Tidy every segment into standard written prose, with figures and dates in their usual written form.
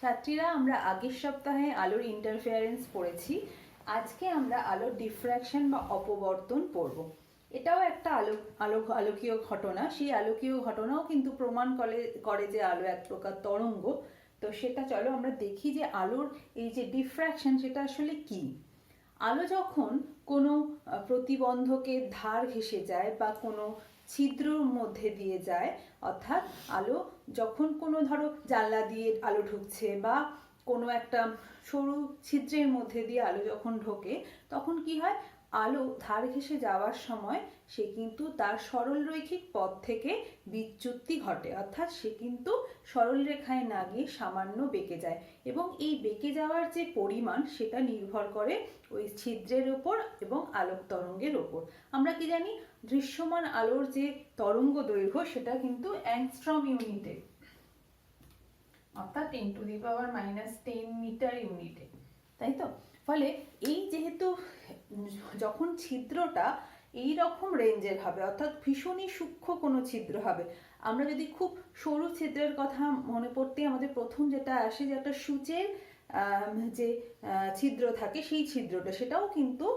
ছাত্রীরা, আমরা আগের সপ্তাহে আলোর ইন্টারফেয়ারেন্স পড়েছি। আজকে আমরা আলোর ডিফ্র্যাকশন বা অপবর্তন পড়ব। এটাও একটা আলোকীয় ঘটনা। সেই আলোকীয় ঘটনাও কিন্তু প্রমাণ করে যে আলো এক প্রকার তরঙ্গ। তো সেটা চলো আমরা দেখি যে আলোর এই যে ডিফ্র্যাকশন সেটা আসলে কি। আলো যখন কোনো প্রতিবন্ধকের ধার ঘেঁষে যায় বা কোনো ছিদ্রর মধ্যে দিয়ে যায়, অর্থাৎ আলো যখন কোনো ধরো জানলা দিয়ে আলো ঢুকছে বা কোনো একটা সরু ছিদ্রের মধ্যে দিয়ে আলো যখন ঢোকে, তখন কি হয়, আলো ধার ঘেঁষে যাওয়ার সময় সে কিন্তু তার সরলরৈখিক পথ থেকে বিচ্যুতি ঘটে, অর্থাৎ সে কিন্তু সরল রেখায় না গিয়ে সামান্য বেঁকে যায়। এবং এই বেঁকে যাওয়ার যে পরিমাণ সেটা নির্ভর করে ওই ছিদ্রের ওপর এবং আলোক তরঙ্গের ওপর। আমরা কি জানি, দৃশ্যমান আলোর যে তরঙ্গ দৈর্ঘ্য সেটা কিন্তু অ্যাংস্ট্রম ইউনিটে, অর্থাৎ 10⁻⁻10 মিটার ইউনিটে, তাই তো? ফলে এই যেহেতু যখন ছিদ্রটা এই রকম রেঞ্জের হবে, অর্থাৎ ভীষণই সূক্ষ্ম কোনো ছিদ্র হবে। আমরা যদি খুব সরু ছিদ্রের কথা মনে পড়তে আমাদের প্রথম যেটা আসে, যে একটা সূচের যে ছিদ্র থাকে, সেই ছিদ্রটা সেটাও কিন্তু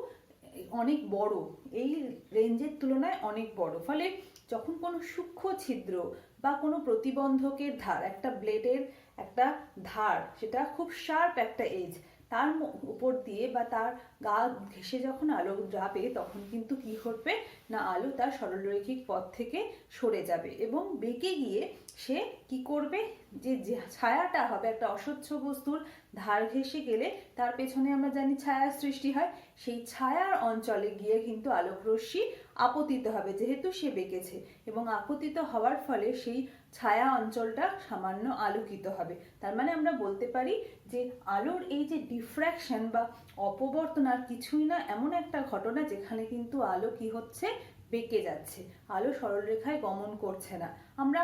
অনেক বড়, এই রেঞ্জের তুলনায় অনেক বড়। ফলে যখন কোনো সূক্ষ্ম ছিদ্র বা কোনো প্রতিবন্ধকের ধার, একটা ব্লেডের একটা ধার, সেটা খুব শার্প একটা এজ, তার উপর দিয়ে বা তার গা ঘেঁষে যখন আলো যাবে, তখন কিন্তু কি ঘটবে না, আলো তার সরলরৈখিক পথ থেকে সরে যাবে এবং বেঁকে গিয়ে সে কি করবে, যে ছায়াটা হবে একটা অস্বচ্ছ বস্তুর ধার ঘেঁষে গেলে তার পেছনে আমরা জানি ছায়া সৃষ্টি হয়, সেই ছায়ার অঞ্চলে গিয়ে কিন্তু আলোকরশ্মি আপতিত হবে, যেহেতু সে বেঁকেছে, এবং আপতিত হওয়ার ফলে সেই ছায়া অঞ্চলটা সামান্য আলোকিত হবে। তার মানে আমরা বলতে পারি যে আলোর এই যে ডিফ্র্যাকশন বা অপবর্তন আর কিছুই না, এমন একটা ঘটনা যেখানে কিন্তু আলো কি হচ্ছে, বেঁকে যাচ্ছে, আলো সরলরেখায় গমন করছে না। আমরা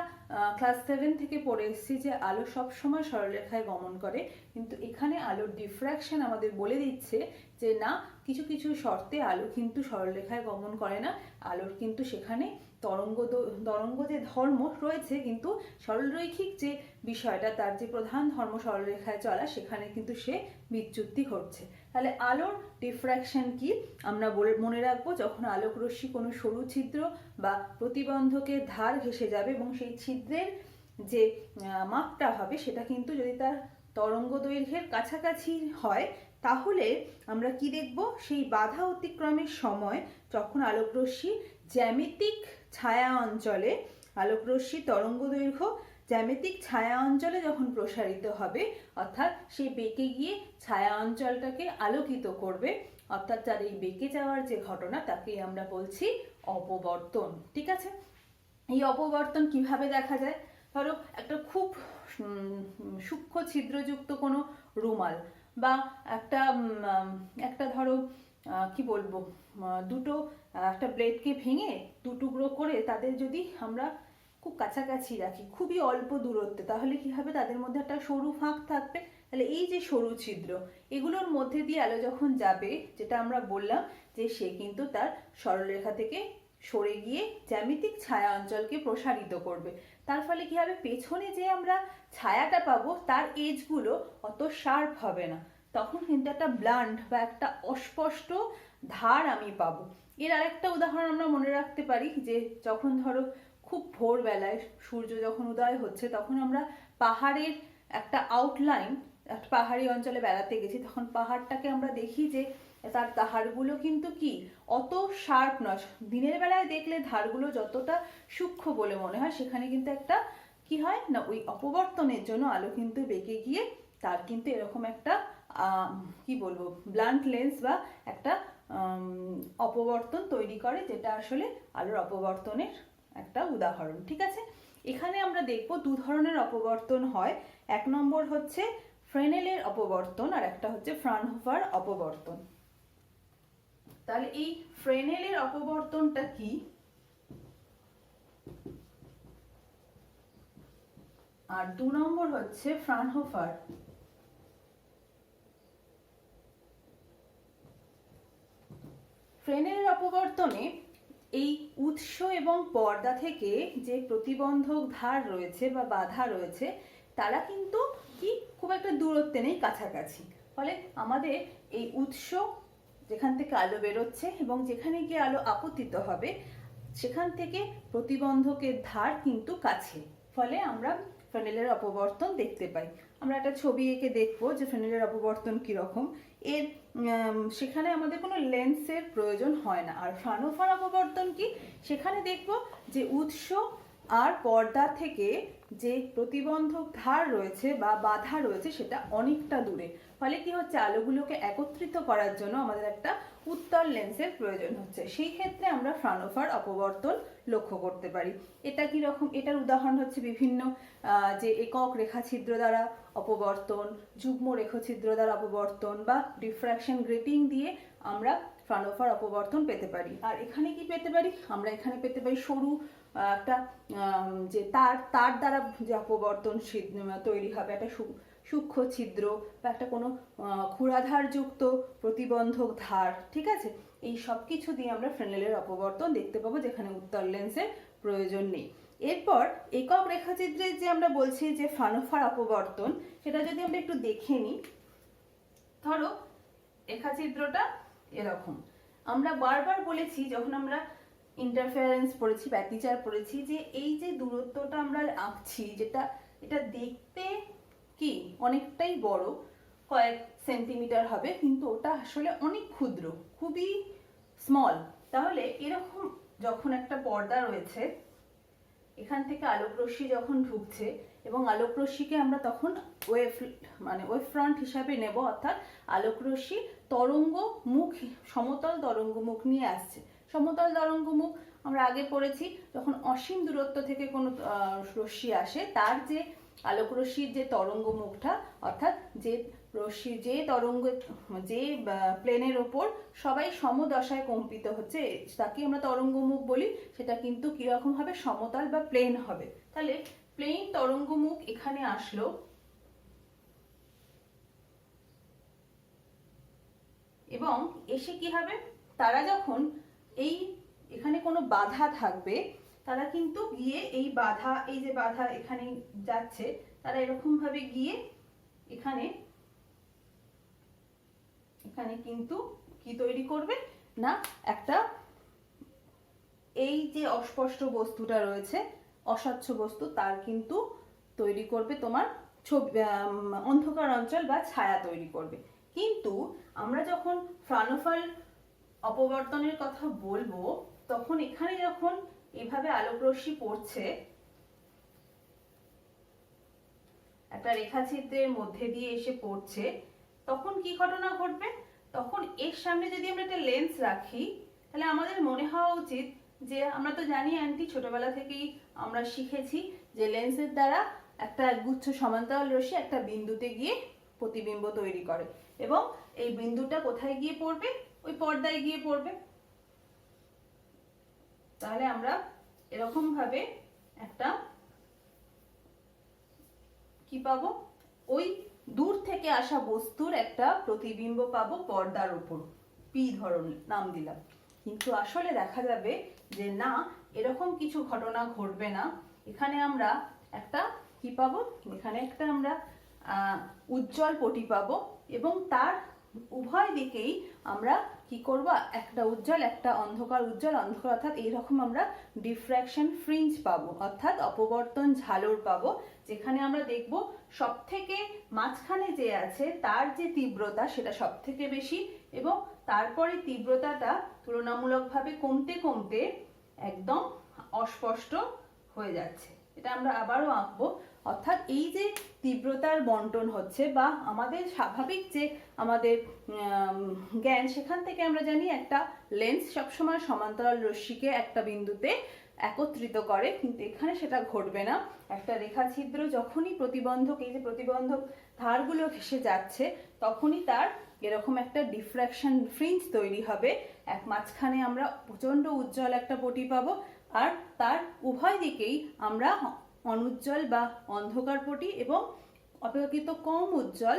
ক্লাস 7 থেকে পড়ে এসেছি যে আলো সব সময় সরলরেখায় গমন করে, কিন্তু এখানে আলোর ডিফ্র্যাকশন আমাদের বলে দিচ্ছে যে না, কিছু কিছু শর্তে আলো কিন্তু সরলরেখায় গমন করে না, আলোর কিন্তু সেখানে তরঙ্গ যে ধর্ম রয়েছে, কিন্তু সরলরৈখিক যে বিষয়টা, তার যে প্রধান ধর্ম সরলরেখায় চলা, সেখানে কিন্তু সে বিচ্যুতি ঘটছে। তাহলে আলোর ডিফ্র্যাকশন কি আমরা মনে রাখবো, যখন আলোক রশ্মি কোনো সরু ছিদ্র বা প্রতিবন্ধকের ধার ঘেঁষে যাবে এবং সেই ছিদ্রের যে মাপটা হবে সেটা কিন্তু যদি তার তরঙ্গ দৈর্ঘ্যের কাছাকাছি হয়, তাহলে আমরা কি দেখব, সেই বাধা অতিক্রমের সময় যখন আলোকরশ্মি জ্যামিতিক ছায়া অঞ্চলে, আলোকরশ্মি তরঙ্গ দৈর্ঘ্য জ্যামিতিক ছায়া অঞ্চলে যখন প্রসারিত হবে, অর্থাৎ সে বেঁকে গিয়ে ছায়া অঞ্চলটাকে আলোকিত করবে, অর্থাৎ তার এই বেঁকে যাওয়ার যে ঘটনা, তাকেই আমরা বলছি অপবর্তন। ঠিক আছে? এই অপবর্তন কিভাবে দেখা যায়? ধরো একটা খুব সূক্ষ্ম ছিদ্রযুক্ত কোনো রুমাল বা একটা ধরো কি বলবো, দুটো একটা ব্লেডকে ভেঙে দু টুকরো করে তাদের যদি আমরা খুব কাছাকাছি রাখি, খুবই অল্প দূরত্বে, তাহলে কি হবে, তাদের মধ্যে একটা সরু ফাঁক থাকবে। তাহলে এই যে সরু ছিদ্র, এগুলোর মধ্যে দিয়ে আলো যখন যাবে, যেটা আমরা বললাম যে সে কিন্তু তার সরলরেখা থেকে সরে গিয়ে জ্যামিতিক ছায়া অঞ্চলকে প্রসারিত করবে। তার ফলে কি হবে, পেছনে যে আমরা ছায়াটা পাবো তার এজগুলো অত শার্প হবে না, তখন কিন্তু একটা ব্লান্ট বা একটা অস্পষ্ট ধার আমি পাবো। এর আরেকটা উদাহরণ আমরা মনে রাখতে পারি, যে যখন ধরো খুব ভোরবেলায় সূর্য যখন উদয় হচ্ছে, তখন আমরা পাহাড়ের একটা আউটলাইন, একটা পাহাড়ি অঞ্চলে বেড়াতে গেছি, তখন পাহাড়টাকে আমরা দেখি যে তার ধারগুলো কিন্তু কি অত শার্প নয়। দিনের বেলায় দেখলে ধারগুলো যতটা সূক্ষ্ম বলে মনে হয়, সেখানে কিন্তু একটা কি হয় না, ওই অপবর্তনের জন্য আলো কিন্তু বেঁকে গিয়ে তার কিন্তু এরকম একটা কি বলবো, ব্লান্ট লেন্স বা একটা অপবর্তন তৈরি করে, যেটা আসলে আলোর অপবর্তনের একটা উদাহরণ। ঠিক আছে? এখানে আমরা দেখব দু ধরনের অপবর্তন হয়। এক নম্বর হচ্ছে ফ্রেনেলের অপবর্তন, আর একটা হচ্ছে ফ্রাউনহোফার অপবর্তন। তাহলে এই ফ্রেনেলের অপবর্তনটা কি, আর দু নম্বর হচ্ছে ফ্রাউনহোফার। ফ্রেনেলের অপবর্তনে এই উৎস এবং পর্দা থেকে যে প্রতিবন্ধক ধার রয়েছে বা বাধা রয়েছে, তারা কিন্তু কি খুব একটা দূরত্বে নেই, কাছাকাছি। ফলে আমাদের এই উৎস যেখান থেকে আলো বেরোচ্ছে এবং যেখানে গিয়ে আলো আপতিত হবে সেখান থেকে প্রতিবন্ধকের ধার কিন্তু কাছে, ফলে আমরা ফ্রেনেলের অপবর্তন দেখতে পাই। আমরা একটা ছবি এঁকে দেখবো যে ফ্রেনেলের অপবর্তন কীরকম। এর সেখানে আমাদের কোনো লেন্সের প্রয়োজন হয় না। আর ফ্রানোফার অপবর্তন কি, সেখানে দেখবো যে উৎস আর পর্দা থেকে যে প্রতিবন্ধক ধার রয়েছে বা বাধা রয়েছে সেটা অনেকটা দূরে। ফলে কি হচ্ছে, আলোগুলোকে একত্রিত করার জন্য আমাদের একটা উত্তল লেন্সের প্রয়োজন হচ্ছে। সেই ক্ষেত্রে আমরা ফ্রানোফার অপবর্তন লক্ষ্য করতে পারি। এটা কি রকম, এটার উদাহরণ হচ্ছে বিভিন্ন যে একক রেখাছিদ্র দ্বারা অপবর্তন, যুগ্ম রেখাছিদ্র দ্বারা অপবর্তন বা ডিফ্র্যাকশন গ্রেটিং দিয়ে আমরা ফ্রানোফার অপবর্তন পেতে পারি। আর এখানে কি পেতে পারি, আমরা এখানে পেতে পারি সরু একটা যে তার দ্বারা যে অপবর্তন তৈরি হবে, একটা সূক্ষ্ম ছিদ্র বা একটা কোনো ক্ষুরাধারযুক্ত প্রতিবন্ধক ধার, ঠিক আছে। এই সব কিছু দিয়ে আমরা ফ্রেনেলের অপবর্তন দেখতে পাবো, যেখানে উত্তল লেন্সের প্রয়োজন নেই। এরপর একক রেখাচিত্রের যে আমরা বলছি যে ফ্রানোফার অপবর্তন, সেটা যদি আমরা একটু দেখে নিই। ধরো রেখাচিত্রটা এরকম। আমরা বারবার বলেছি যখন আমরা ইন্টারফারেন্স পড়েছি, ব্যতিচার পড়েছি, যে এই যে দূরত্বটা আমরা আঁকছি, এটা দেখতে কি অনেকটাই বড়, কয়েক সেন্টিমিটার হবে, কিন্তু ওটা আসলে অনেক ক্ষুদ্র, খুবই স্মল। তাহলে এরকম যখন একটা পর্দা রয়েছে, এখান থেকে আলোকরশ্মি যখন ঢুকছে এবং আলোকরশ্মিকে আমরা তখন ওয়েভ ফ্রন্ট হিসাবে নেব, অর্থাৎ আলোকরশ্মি তরঙ্গ মুখ, সমতল তরঙ্গ মুখ নিয়ে আসছে। সমতল তরঙ্গ মুখ আমরা আগে পড়েছি, যখন অসীম দূরত্ব থেকে কোনো রশ্মি আসে, তার যে আলোকরশ্মির যে তরঙ্গ মুখটা, অর্থাৎ যে রশ্মি যে তরঙ্গ যে প্লেনের ওপর সবাই সমদশায় কম্পিত হচ্ছে, তাকে আমরা তরঙ্গ মুখ বলি। সেটা কিন্তু কিরকম হবে, সমতল বা প্লেন হবে। তাহলে প্লেন তরঙ্গ মুখ এখানে আসলো, এবং এসে কি হবে, তারা যখন এখানে কোনো বাধা থাকবে, তারা কিন্তু গিয়ে এই যে বাধা এখানে যাচ্ছে, তারা এরকম ভাবে গিয়ে এখানে কিন্তু কি তৈরি করবে না, একটা এই যে অস্পষ্ট বস্তুটা রয়েছে, অস্বচ্ছ বস্তু, তার কিন্তু তৈরি করবে তোমার অন্ধকার অঞ্চল বা ছায়া তৈরি করবে। কিন্তু আমরা যখন ফ্রানোফার অপবর্তনের কথা বলবো, তখন এখানে যখন এভাবে আলোকরশ্মি পড়ছে একটা রেখাছিদ্রের মধ্যে দিয়ে এসে পড়ছে, তখন কি ঘটনা ঘটবে, তখন এর সামনে যদি আমরা একটা লেন্স রাখি, তাহলে আমাদের মনে হওয়া উচিত যে, আমরা তো জানি আন্টি, ছোটবেলা থেকেই আমরা শিখেছি যে লেন্সের দ্বারা একটা গুচ্ছ সমান্তরাল রশ্মি একটা বিন্দুতে গিয়ে প্রতিবিম্ব তৈরি করে, এবং এই বিন্দুটা কোথায় গিয়ে পড়বে, ওই পর্দায় গিয়ে পড়বে। তাহলে আমরা এরকম ভাবে একটা কি পাবো, ওই দূর থেকে আসা বস্তুর একটা প্রতিবিম্ব পাবো পর্দার উপর, পি ধরনের নাম দিলাম। কিন্তু আসলে দেখা যাবে যে না, এরকম কিছু ঘটনা ঘটবে না। এখানে আমরা একটা কি পাবো, এখানে একটা আমরা উজ্জ্বল পটি পাবো, এবং তার উভয় দিকেই আমরা কি করব, একটা উজ্জ্বল একটা অন্ধকার, উজ্জ্বল অন্ধকার, অর্থাৎ এইরকম আমরা ডিফ্র্যাকশন ফ্রিঞ্জ পাবো, অর্থাৎ অপবর্তন ঝালর পাবো, যেখানে আমরা দেখব সব থেকে মাঝখানে যে আছে তার যে তীব্রতা সেটা সব থেকে বেশি, এবং তারপরে তীব্রতাটা তুলনামূলকভাবে কমতে কমতে একদম অস্পষ্ট হয়ে যাচ্ছে। এটা আমরা আবারও আঁকবো, অর্থাৎ এই যে তীব্রতার বন্টন হচ্ছে, বা আমাদের স্বাভাবিক যে আমাদের জ্ঞান, সেখান থেকে আমরা জানি একটা লেন্স সবসময় সমান্তরাল রশ্মিকে একটা বিন্দুতে একত্রিত করে, কিন্তু এখানে সেটা ঘটবে না। একটা রেখাছিদ্র যখনই প্রতিবন্ধক, এই যে প্রতিবন্ধক ধারগুলো ঘেঁষে যাচ্ছে, তখনই তার এরকম একটা ডিফ্র্যাকশন ফ্রিঞ্জ তৈরি হবে। এক মাঝখানে আমরা প্রচন্ড উজ্জ্বল একটা পটি পাবো, আর তার উভয় দিকেই আমরা অনুজ্জ্বল বা অন্ধকার পটি এবং অপেক্ষাকৃত কম উজ্জ্বল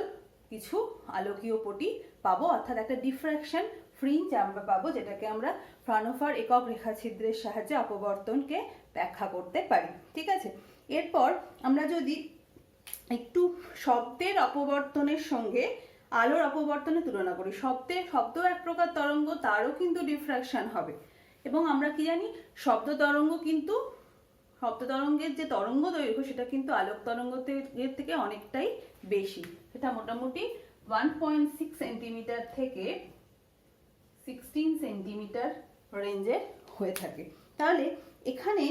কিছু আলোকীয় পটি পাবো, অর্থাৎ একটা ডিফ্র্যাকশন ফ্রিঞ্জ আমরা পাবো, যেটাকে আমরা ফ্রানোফার একক রেখাছিদ্রের সাহায্যে অপবর্তনকে ব্যাখ্যা করতে পারি। ঠিক আছে, এরপর আমরা যদি একটু শব্দের অপবর্তনের সঙ্গে আলোর অপবর্তনের তুলনা করি। শব্দ এক প্রকার তরঙ্গ, তারও কিন্তু ডিফ্র্যাকশন হবে। এবং আমরা কি জানি, শব্দ তরঙ্গের যে তরঙ্গ দৈর্ঘ্য সেটা কিন্তু আলোক তরঙ্গের থেকে অনেকটাই বেশি। সেটা মোটামুটি 1.6 সেন্টিমিটার থেকে 16 সেন্টিমিটার রেঞ্জের হয়ে থাকে। তাহলে এখানে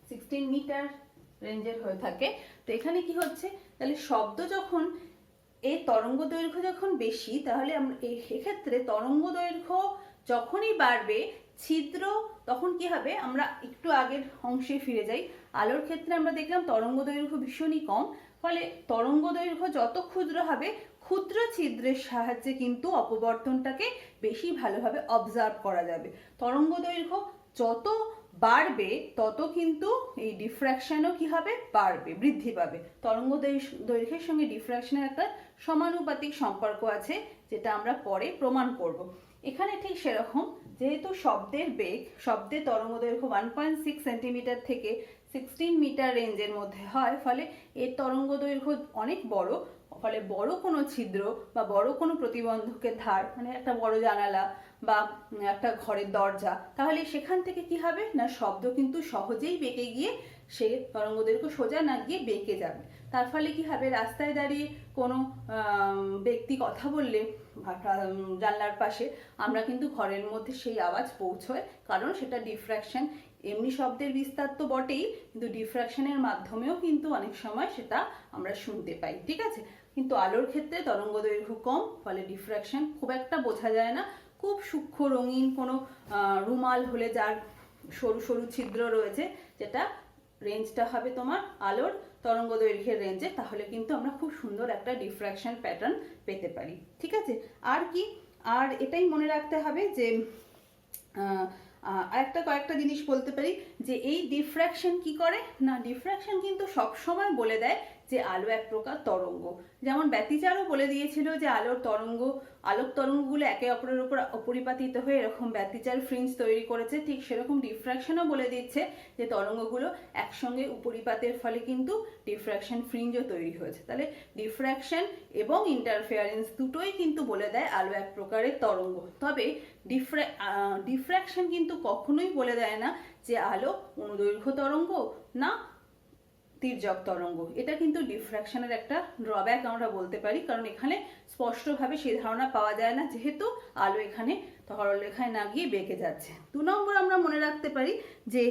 16 মিটার রেঞ্জের হয়ে থাকে। তো এখানে কি হচ্ছে, তাহলে শব্দ যখন এই তরঙ্গ দৈর্ঘ্য যখন বেশি, তাহলে আমরা এক্ষেত্রে তরঙ্গ দৈর্ঘ্য যখনই বাড়বে ছিদ্র তখন কি হবে, আমরা একটু আগের অংশে ফিরে যাই। আলোর ক্ষেত্রে আমরা দেখলাম তরঙ্গ দৈর্ঘ্য ভীষণই কম, ফলে তরঙ্গ দৈর্ঘ্য যত ক্ষুদ্র হবে ক্ষুদ্র ছিদ্রের সাহায্যে কিন্তু অপবর্তনটাকে বেশি ভালোভাবে অবজার্ভ করা যাবে। তরঙ্গ দৈর্ঘ্য যত বাড়বে তত কিন্তু এই ডিফ্র্যাকশনও কি হবে, বাড়বে, বৃদ্ধি পাবে। তরঙ্গ দৈর্ঘ্যের সঙ্গে ডিফ্র্যাকশনের একটা সমানুপাতিক সম্পর্ক আছে, যেটা আমরা পরে প্রমাণ করব। এখানে ঠিক সেরকম, যেহেতু শব্দের তরঙ্গ দৈর্ঘ্য 1.6 সেন্টিমিটার থেকে 16 মিটার রেঞ্জের মধ্যে হয়, ফলে এর তরঙ্গ দৈর্ঘ্য অনেক বড়, ফলে বড় কোনো ছিদ্র বা বড় কোনো প্রতিবন্ধকের ধার, মানে একটা বড় জানালা বা একটা ঘরের দরজা, তাহলে সেখান থেকে কি হবে না, শব্দ কিন্তু সহজেই বেঁকে গিয়ে সে তরঙ্গ দৈর্ঘ্য সোজা না গিয়ে বেঁকে যাবে। তার ফলে কি হবে, রাস্তায় দাঁড়িয়ে কোনো ব্যক্তি কথা বললে জানলার পাশে, আমরা কিন্তু ঘরের মধ্যে সেই আওয়াজ পৌঁছয়, কারণ সেটা ডিফ্র্যাকশন। এমনি শব্দের বিস্তার তো বটেই, কিন্তু ডিফ্র্যাকশনের মাধ্যমেও কিন্তু অনেক সময় সেটা আমরা শুনতে পাই, ঠিক আছে। কিন্তু আলোর ক্ষেত্রে তরঙ্গ দৈর্ঘ্য কম, ফলে ডিফ্র্যাকশন খুব একটা বোঝা যায় না। খুব সূক্ষ্ম রঙিন কোনো রুমাল হলে যার সরু সরু ছিদ্র রয়েছে, যেটা রেঞ্জটা হবে তোমার আলোর তরঙ্গ দৈর্ঘ্যের রেঞ্জে, তাহলে কিন্তু আমরা খুব সুন্দর একটা ডিফ্র্যাকশন প্যাটার্ন পেতে পারি, ঠিক আছে। আর কি, আর এটাই মনে রাখতে হবে যে কয়েকটা জিনিস বলতে পারি, যে এই ডিফ্র্যাকশন কি করে না, ডিফ্র্যাকশন কিন্তু সব সময় বলে দেয় যে আলো এক প্রকার তরঙ্গ। যেমন ব্যতিচারও বলে দিয়েছিল যে আলোক তরঙ্গগুলো একে অপরের উপর অপরিপাতিত হয়ে এরকম ব্যতিচার ফ্রিঞ্জ তৈরি করেছে, ঠিক সেরকম ডিফ্র্যাকশনও বলে দিচ্ছে যে তরঙ্গগুলো একসঙ্গে উপরিপাতের ফলে কিন্তু ডিফ্র্যাকশন ফ্রিঞ্জও তৈরি হয়েছে। তাহলে ডিফ্র্যাকশন এবং ইন্টারফেয়ারেন্স দুটোই কিন্তু বলে দেয় আলো এক প্রকারের তরঙ্গ। তবে ডিফ্র্যাকশন কিন্তু কখনোই বলে দেয় না যে আলো অনুদৈর্ঘ্য তরঙ্গ না তির্যক তরঙ্গ। এটা কিন্তু ডিফ্র্যাকশনের একটা ড্রব্যাক আমরা বলতে পারি, কারণ এখানে স্পষ্টভাবে সেই ধারণা পাওয়া যায় না, যেহেতু আলো এখানে সরলরেখায় না গিয়ে বেঁকে যাচ্ছে। 2 নম্বর আমরা মনে রাখতে পারি যে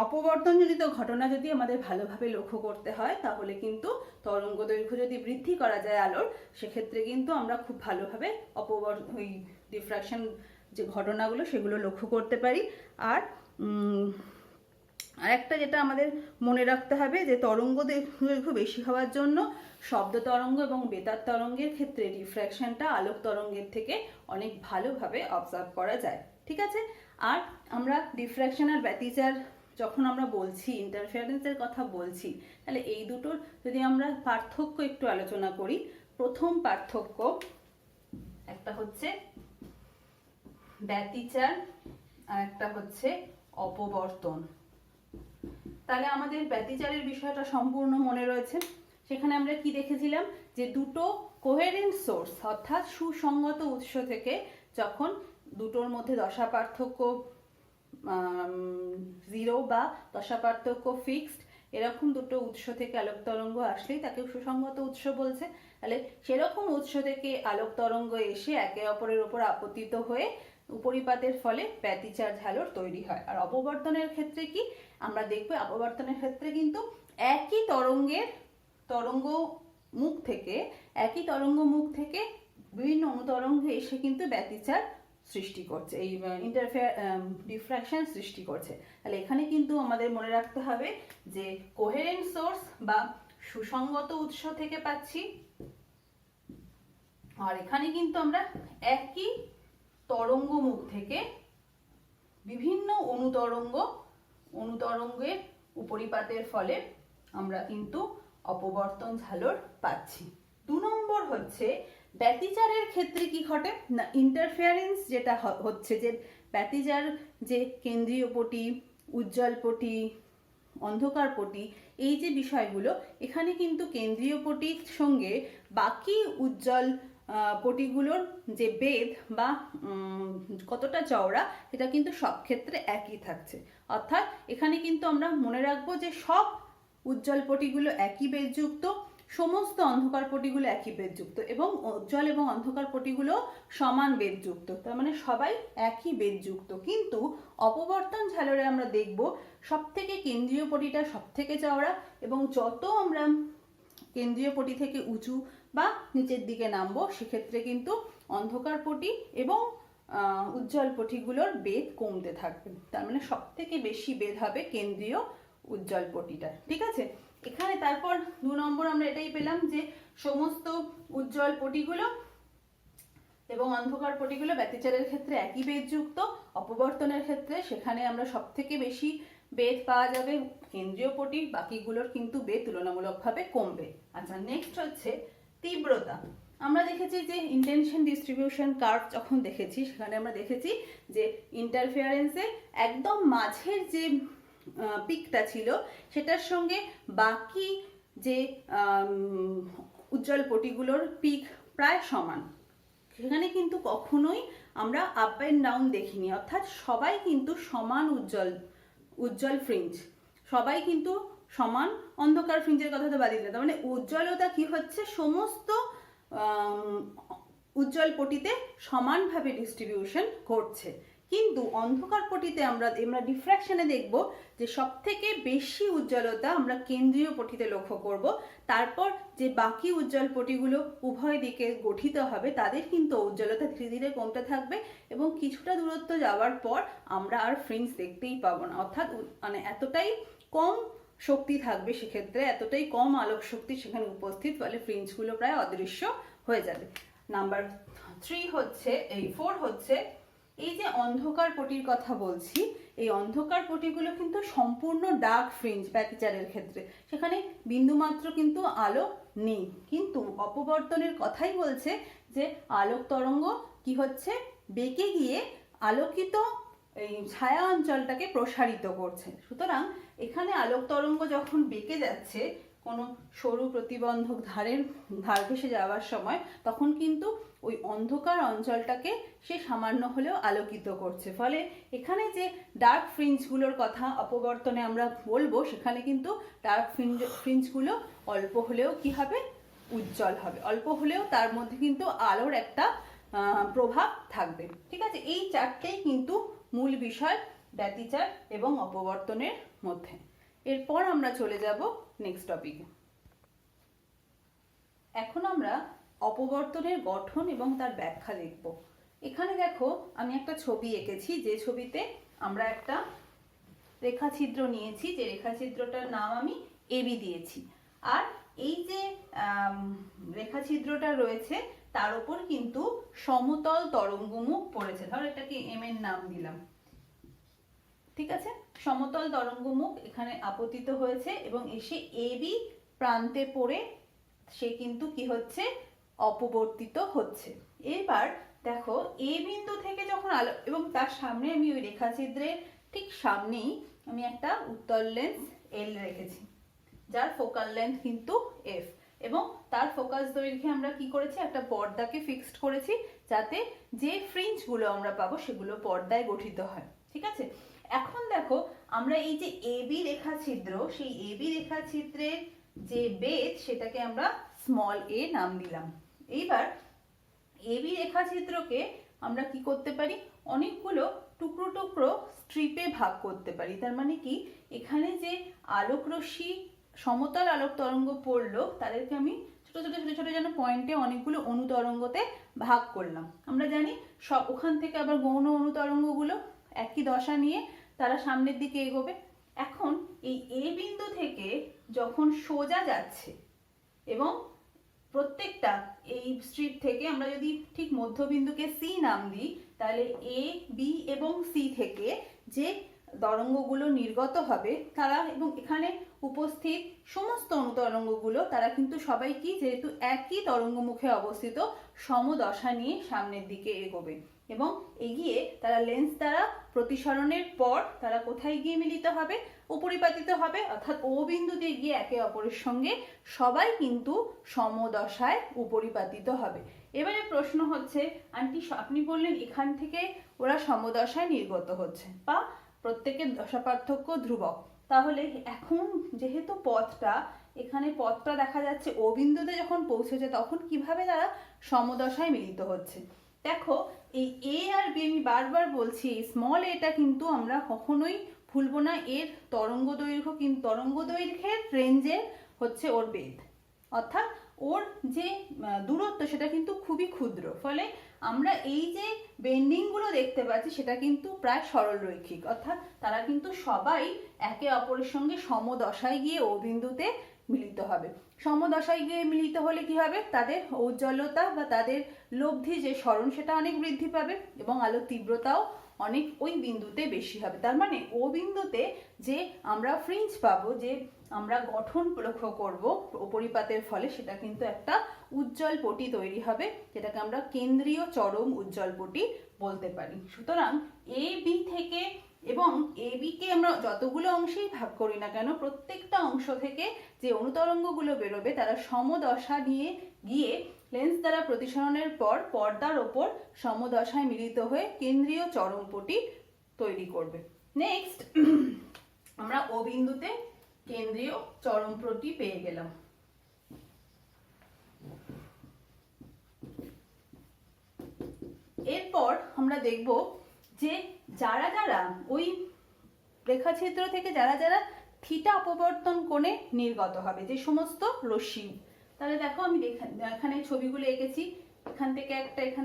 অপবর্তনজনিত ঘটনা যদি আমাদের ভালোভাবে লক্ষ্য করতে হয়, তাহলে কিন্তু তরঙ্গ দৈর্ঘ্য যদি বৃদ্ধি করা যায় আলোর, সেক্ষেত্রে কিন্তু আমরা খুব ভালোভাবে ওই ডিফ্র্যাকশন যে ঘটনাগুলো সেগুলো লক্ষ্য করতে পারি। আর আরেকটা যেটা আমাদের মনে রাখতে হবে, যে তরঙ্গ দৈর্ঘ্য বেশি হওয়ার জন্য শব্দ তরঙ্গ এবং বেতার তরঙ্গের ক্ষেত্রে ডিফ্র্যাকশনটা আলোক তরঙ্গের থেকে অনেক ভালোভাবে অবজার্ভ করা যায়, ঠিক আছে। আর আমরা ডিফ্র্যাকশন আর ব্যতিচার যখন আমরা বলছি, ইন্টারফেয়ারেন্সের কথা বলছি, তাহলে এই দুটোর যদি আমরা পার্থক্য একটু আলোচনা করি। প্রথম পার্থক্য, একটা হচ্ছে ব্যতিচার আর একটা হচ্ছে অপবর্তন। তাহলে আমাদের ব্যতিচারের বিষয়টা সম্পূর্ণ মনে রয়েছে। সেখানে আমরা কি দেখেছিলাম, যে দুটো কোহেরেন্ট সোর্স অর্থাৎ সুসংগত উৎস থেকে যখন দুটোর মধ্যে দশা পার্থক্য 0 বা দশা পার্থক্য ফিক্সড, এরকম দুটো উৎস থেকে আলোক তরঙ্গ আসলেই তাকে সুসংগত উৎস বলছে। তাহলে সেরকম উৎস থেকে আলোক তরঙ্গ এসে একে অপরের উপর আপতিত হয়ে উপরিপাতের ফলে ব্যতিচার ঝালর তৈরি হয়। আর অপবর্তনের ক্ষেত্রে কি আমরা দেখবো, অপবর্তনের ক্ষেত্রে কিন্তু একই তরঙ্গ মুখ থেকে বিভিন্ন অনুতরঙ্গ এসে কিন্তু ব্যতিচার সৃষ্টি করছে, এই ডিফ্র্যাকশন সৃষ্টি করছে। তাহলে এখানে কিন্তু আমাদের মনে রাখতে হবে যে কোহেরেন্ট সোর্স বা সুসংগত উৎস থেকে পাচ্ছি, আর এখানে কিন্তু আমরা একই তরঙ্গ মুখ থেকে বিভিন্ন অনুতরঙ্গের উপরিপাতের ফলে আমরা কিন্তু অপবর্তন ঝালর পাচ্ছি। 2 নম্বর হচ্ছে ব্যতিচারের ক্ষেত্রে কি ঘটে না, ইন্টারফেয়ারেন্স যেটা হচ্ছে, যে ব্যতিচার যে কেন্দ্রীয় পটি, উজ্জ্বল পটি, অন্ধকারপটি, এই যে বিষয়গুলো, এখানে কিন্তু কেন্দ্রীয় পটির সঙ্গে বাকি উজ্জ্বল পটিগুলোর যে বেধ বা কতটা চওড়া, এটা কিন্তু সব ক্ষেত্রে একই থাকছে। অর্থাৎ এখানে কিন্তু আমরা মনে রাখবো যে সব উজ্জ্বল পটিগুলো একই বেধযুক্ত, সমস্ত অন্ধকার পটিগুলো একই বেধযুক্ত, এবং উজ্জ্বল এবং অন্ধকার পটিগুলো সমান বেধযুক্ত, তার মানে সবাই একই বেধযুক্ত। কিন্তু অপবর্তন ঝালরে আমরা দেখব সব থেকে কেন্দ্রীয় পটিটা সব থেকে চওড়া, এবং যত আমরা কেন্দ্রীয় পটি থেকে উঁচু বা নিচের দিকে নামবো সেক্ষেত্রে কিন্তু অন্ধকার পটি এবং উজ্জ্বল পটিগুলোর বেধ কমতে থাকবে। তার মানে সব থেকে বেশি বেধ হবে কেন্দ্রীয় উজ্জ্বল পটিটা। ঠিক আছে, এখানে তারপর 2 নম্বর আমরা এটাই পেলাম যে সমস্ত উজ্জ্বল পটিগুলো এবং অন্ধকার পটিগুলো ব্যতিচারের ক্ষেত্রে একই বেধযুক্ত, অপবর্তনের ক্ষেত্রে সেখানে আমরা সব থেকে বেশি বেধ পাওয়া যাবে কেন্দ্রীয় পটি, বাকিগুলোর কিন্তু বেধ তুলনামূলকভাবে কমবে। আচ্ছা, নেক্সট হচ্ছে তীব্রতা। আমরা দেখেছি যে ইন্টেনশন ডিস্ট্রিবিউশন কার্ভ যখন দেখেছি সেখানে আমরা দেখেছি যে ইন্টারফেয়ারেন্সে একদম মাঝের যে পিকটা ছিল সেটার সঙ্গে বাকি যে উজ্জ্বল পটিগুলোর পিক প্রায় সমান। সেখানে কিন্তু কখনোই আমরা আপ অ্যান্ড ডাউন দেখিনি, অর্থাৎ সবাই কিন্তু সমান উজ্জ্বল ফ্রিঞ্জ, সবাই কিন্তু সমান অন্ধকার ফ্রিঞ্জের কথা তো বাদ দিলে, তার মানে উজ্জ্বলতা কি হচ্ছে সমস্ত উজ্জ্বল পটিতে সমানভাবে ডিস্ট্রিবিউশন ঘটছে। কিন্তু অন্ধকার পটিতে আমরা ডিফ্র্যাকশনে দেখব যে সব থেকে বেশি উজ্জ্বলতা আমরা কেন্দ্রীয় পটিতে লক্ষ্য করব, তারপর যে বাকি উজ্জ্বল পটিগুলো উভয় দিকে গঠিত হবে তাদের কিন্তু উজ্জ্বলতা ধীরে ধীরে কমতে থাকবে, এবং কিছুটা দূরত্ব যাওয়ার পর আমরা আর ফ্রিঞ্জ দেখতেই পাবো না। অর্থাৎ মানে এতটাই কম শক্তি থাকবে সেক্ষেত্রে, এতটাই কম আলোক শক্তি সেখানে উপস্থিত, ফলে ফ্রিঞ্জগুলো প্রায় অদৃশ্য হয়ে যাবে। নাম্বার 4 হচ্ছে এই যে অন্ধকার পটির কথা বলছি, এই অন্ধকার পটিগুলো কিন্তু সম্পূর্ণ ডার্ক ফ্রিঞ্জ ব্যতিচারের ক্ষেত্রে, সেখানে বিন্দুমাত্র কিন্তু আলো নেই। কিন্তু অপবর্তনের কথাই বলছে যে আলোক তরঙ্গ কি হচ্ছে, বেঁকে গিয়ে আলোকিত এই ছায়া অঞ্চলটাকে প্রসারিত করছে। সুতরাং এখানে আলোক তরঙ্গ যখন বেঁকে যাচ্ছে কোনো সরু প্রতিবন্ধক ধার ঘেঁষে যাওয়ার সময়, তখন কিন্তু ওই অন্ধকার অঞ্চলটাকে সে সামান্য হলেও আলোকিত করছে। ফলে এখানে যে ডার্ক ফ্রিঞ্জগুলোর কথা অপবর্তনে আমরা বলবো, সেখানে কিন্তু ডার্ক ফ্রিঞ্জগুলো অল্প হলেও কি হবে, উজ্জ্বল হবে, অল্প হলেও তার মধ্যে কিন্তু আলোর একটা প্রভাব থাকবে। ঠিক আছে, এই চারটেই কিন্তু মূল বিষয় ব্যতিচার এবং অপবর্তনের মধ্যে। এরপর আমরা চলে যাব নেক্সট টপিকে। এখন আমরা অপবর্তনের গঠন এবং তার ব্যাখ্যা দেখব। এখানে দেখো আমি একটা ছবি এঁকেছি, যে ছবিতে আমরা একটা রেখাছিদ্র নিয়েছি, যে রেখাছিদ্রটার নাম আমি এবি দিয়েছি। আর এই যে রেখাছিদ্রটা রয়েছে তার উপর কিন্তু সমতল তরঙ্গমুখ পড়েছে, ধর এটাকে এম এর নাম দিলাম। ঠিক আছে, সমতল তরঙ্গমুখ এখানে আপতিত হয়েছে এবং এসে এবি প্রান্তে পড়ে সে কিন্তু কি হচ্ছে, অপবর্তিত হচ্ছে। এবার দেখো এ বিন্দু থেকে যখন আলো, এবং তার সামনে আমি ওই রেখাছিদ্রের ঠিক সামনেই আমি একটা উত্তল লেন্স এল রেখেছি, যার ফোকাল লেন্থ কিন্তু এফ, এবং তার ফোকাস দৈর্ঘ্যে আমরা কি করেছি, একটা পর্দাকে ফিক্সড করেছি, যাতে যে ফ্রিঞ্জগুলো আমরা পাবো সেগুলো পর্দায় গঠিত হয়। ঠিক আছে, এখন দেখো আমরা এই যে এবি রেখাছিদ্র, সেই এবি রেখাছিদ্রের যে বেধ সেটাকে আমরা স্মল এ নাম দিলাম। এইবার এবি রেখাছিদ্রকে আমরা কি করতে পারি, অনেকগুলো টুকরো টুকরো স্ট্রিপে ভাগ করতে পারি। তার মানে কি, এখানে যে আলোক রশ্মি সমতল আলোক তরঙ্গ পড়লো তাদেরকে আমি ছোট ছোট ছোট ছোট যেন পয়েন্টে অনেকগুলো অনুতরঙ্গতে ভাগ করলাম। আমরা জানি সব ওখান থেকে আবার গৌণ অনুতরঙ্গগুলো একই দশা নিয়ে তারা সামনের দিকে এগোবে। এখন এই এ বিন্দু থেকে যখন সোজা যাচ্ছে এবং প্রত্যেকটা এই স্ট্রিপ থেকে আমরা যদি ঠিক মধ্যবিন্দুকে সি নাম দিই, তাহলে এ বি এবং সি থেকে যে তরঙ্গগুলো নির্গত হবে তারা, এবং এখানে উপস্থিত সমস্ত অনুতরঙ্গগুলো তারা কিন্তু সবাই কি, যেহেতু একই তরঙ্গমুখে অবস্থিত, সমদশা নিয়ে সামনের দিকে এগোবে এবং এগিয়ে তারা লেন্স দ্বারা প্রতিসরণের পর তারা কোথায় গিয়ে মিলিত হবে, উপরিপাতিত হবে, অর্থাৎ ও বিন্দুতে গিয়ে একে অপরের সঙ্গে সবাই কিন্তু সমদশায় উপরিপাতিত হবে। এবারে প্রশ্ন হচ্ছে, আন্টি আপনি বললেন এখান থেকে ওরা সমদশায় নির্গত হচ্ছে বা প্রত্যেকের দশা পার্থক্য ধ্রুবক, তাহলে এখন যেহেতু এখানে পথটা দেখা যাচ্ছে ও বিন্দুতে যখন পৌঁছেছে তখন কিভাবে তারা সমদশায় মিলিত হচ্ছে। দেখো এই এ আর বি, আমি বারবার বলছি এই স্মল এটা কিন্তু আমরা কখনোই ভুলবো না, এর তরঙ্গ দৈর্ঘ্যের রেঞ্জে হচ্ছে ওর বেদ, অর্থাৎ ওর যে দূরত্ব সেটা কিন্তু খুবই ক্ষুদ্র, ফলে আমরা এই যে বেন্ডিংগুলো দেখতে পাচ্ছি সেটা কিন্তু প্রায় সরলরৈখিক, অর্থাৎ তারা কিন্তু সবাই একে অপরের সঙ্গে সমদশায় গিয়ে ও বিন্দুতে মিলিত হবে। সমদশায় গিয়ে মিলিত হলে কি হবে, তাদের ঔজ্জ্বল্যতা বা তাদের লব্ধি যে সরণ সেটা অনেক বৃদ্ধি পাবে এবং আলোর তীব্রতাও অনেক ওই বিন্দুতে বেশি হবে। তার মানে ও বিন্দুতে যে আমরা ফ্রিঞ্জ পাবো, যে আমরা গঠন লক্ষ্য করব উপরিপাতের ফলে, সেটা কিন্তু একটা উজ্জ্বল পটি তৈরি হবে, যেটাকে আমরা কেন্দ্রীয় চরম উজ্জ্বল পটি বলতে পারি। সুতরাং এ বি থেকে, এবং এ বি কে আমরা যতগুলো অংশেই ভাগ করি না কেন, প্রত্যেকটা অংশ থেকে যে অনুতরঙ্গগুলো বেরোবে তারা সমদশা নিয়ে গিয়ে লেন্স দ্বারা প্রতিসরণের পর পর্দার ওপর সমদশায় মিলিত হয়ে কেন্দ্রীয় চরম পটি তৈরি করবে। নেক্সট আমরা ও বিন্দুতে কেন্দ্রীয় চরম পটি পেয়ে গেলাম। এরপর আমরা দেখব যে যারা যারা ওই রেখাচিত্র থেকে যারা যারা থিটা অপবর্তন কোণে নির্গত হবে, যে সমস্ত রশ্মি, তাহলে দেখো আমি এখানে ছবিগুলো এঁকেছি, এখান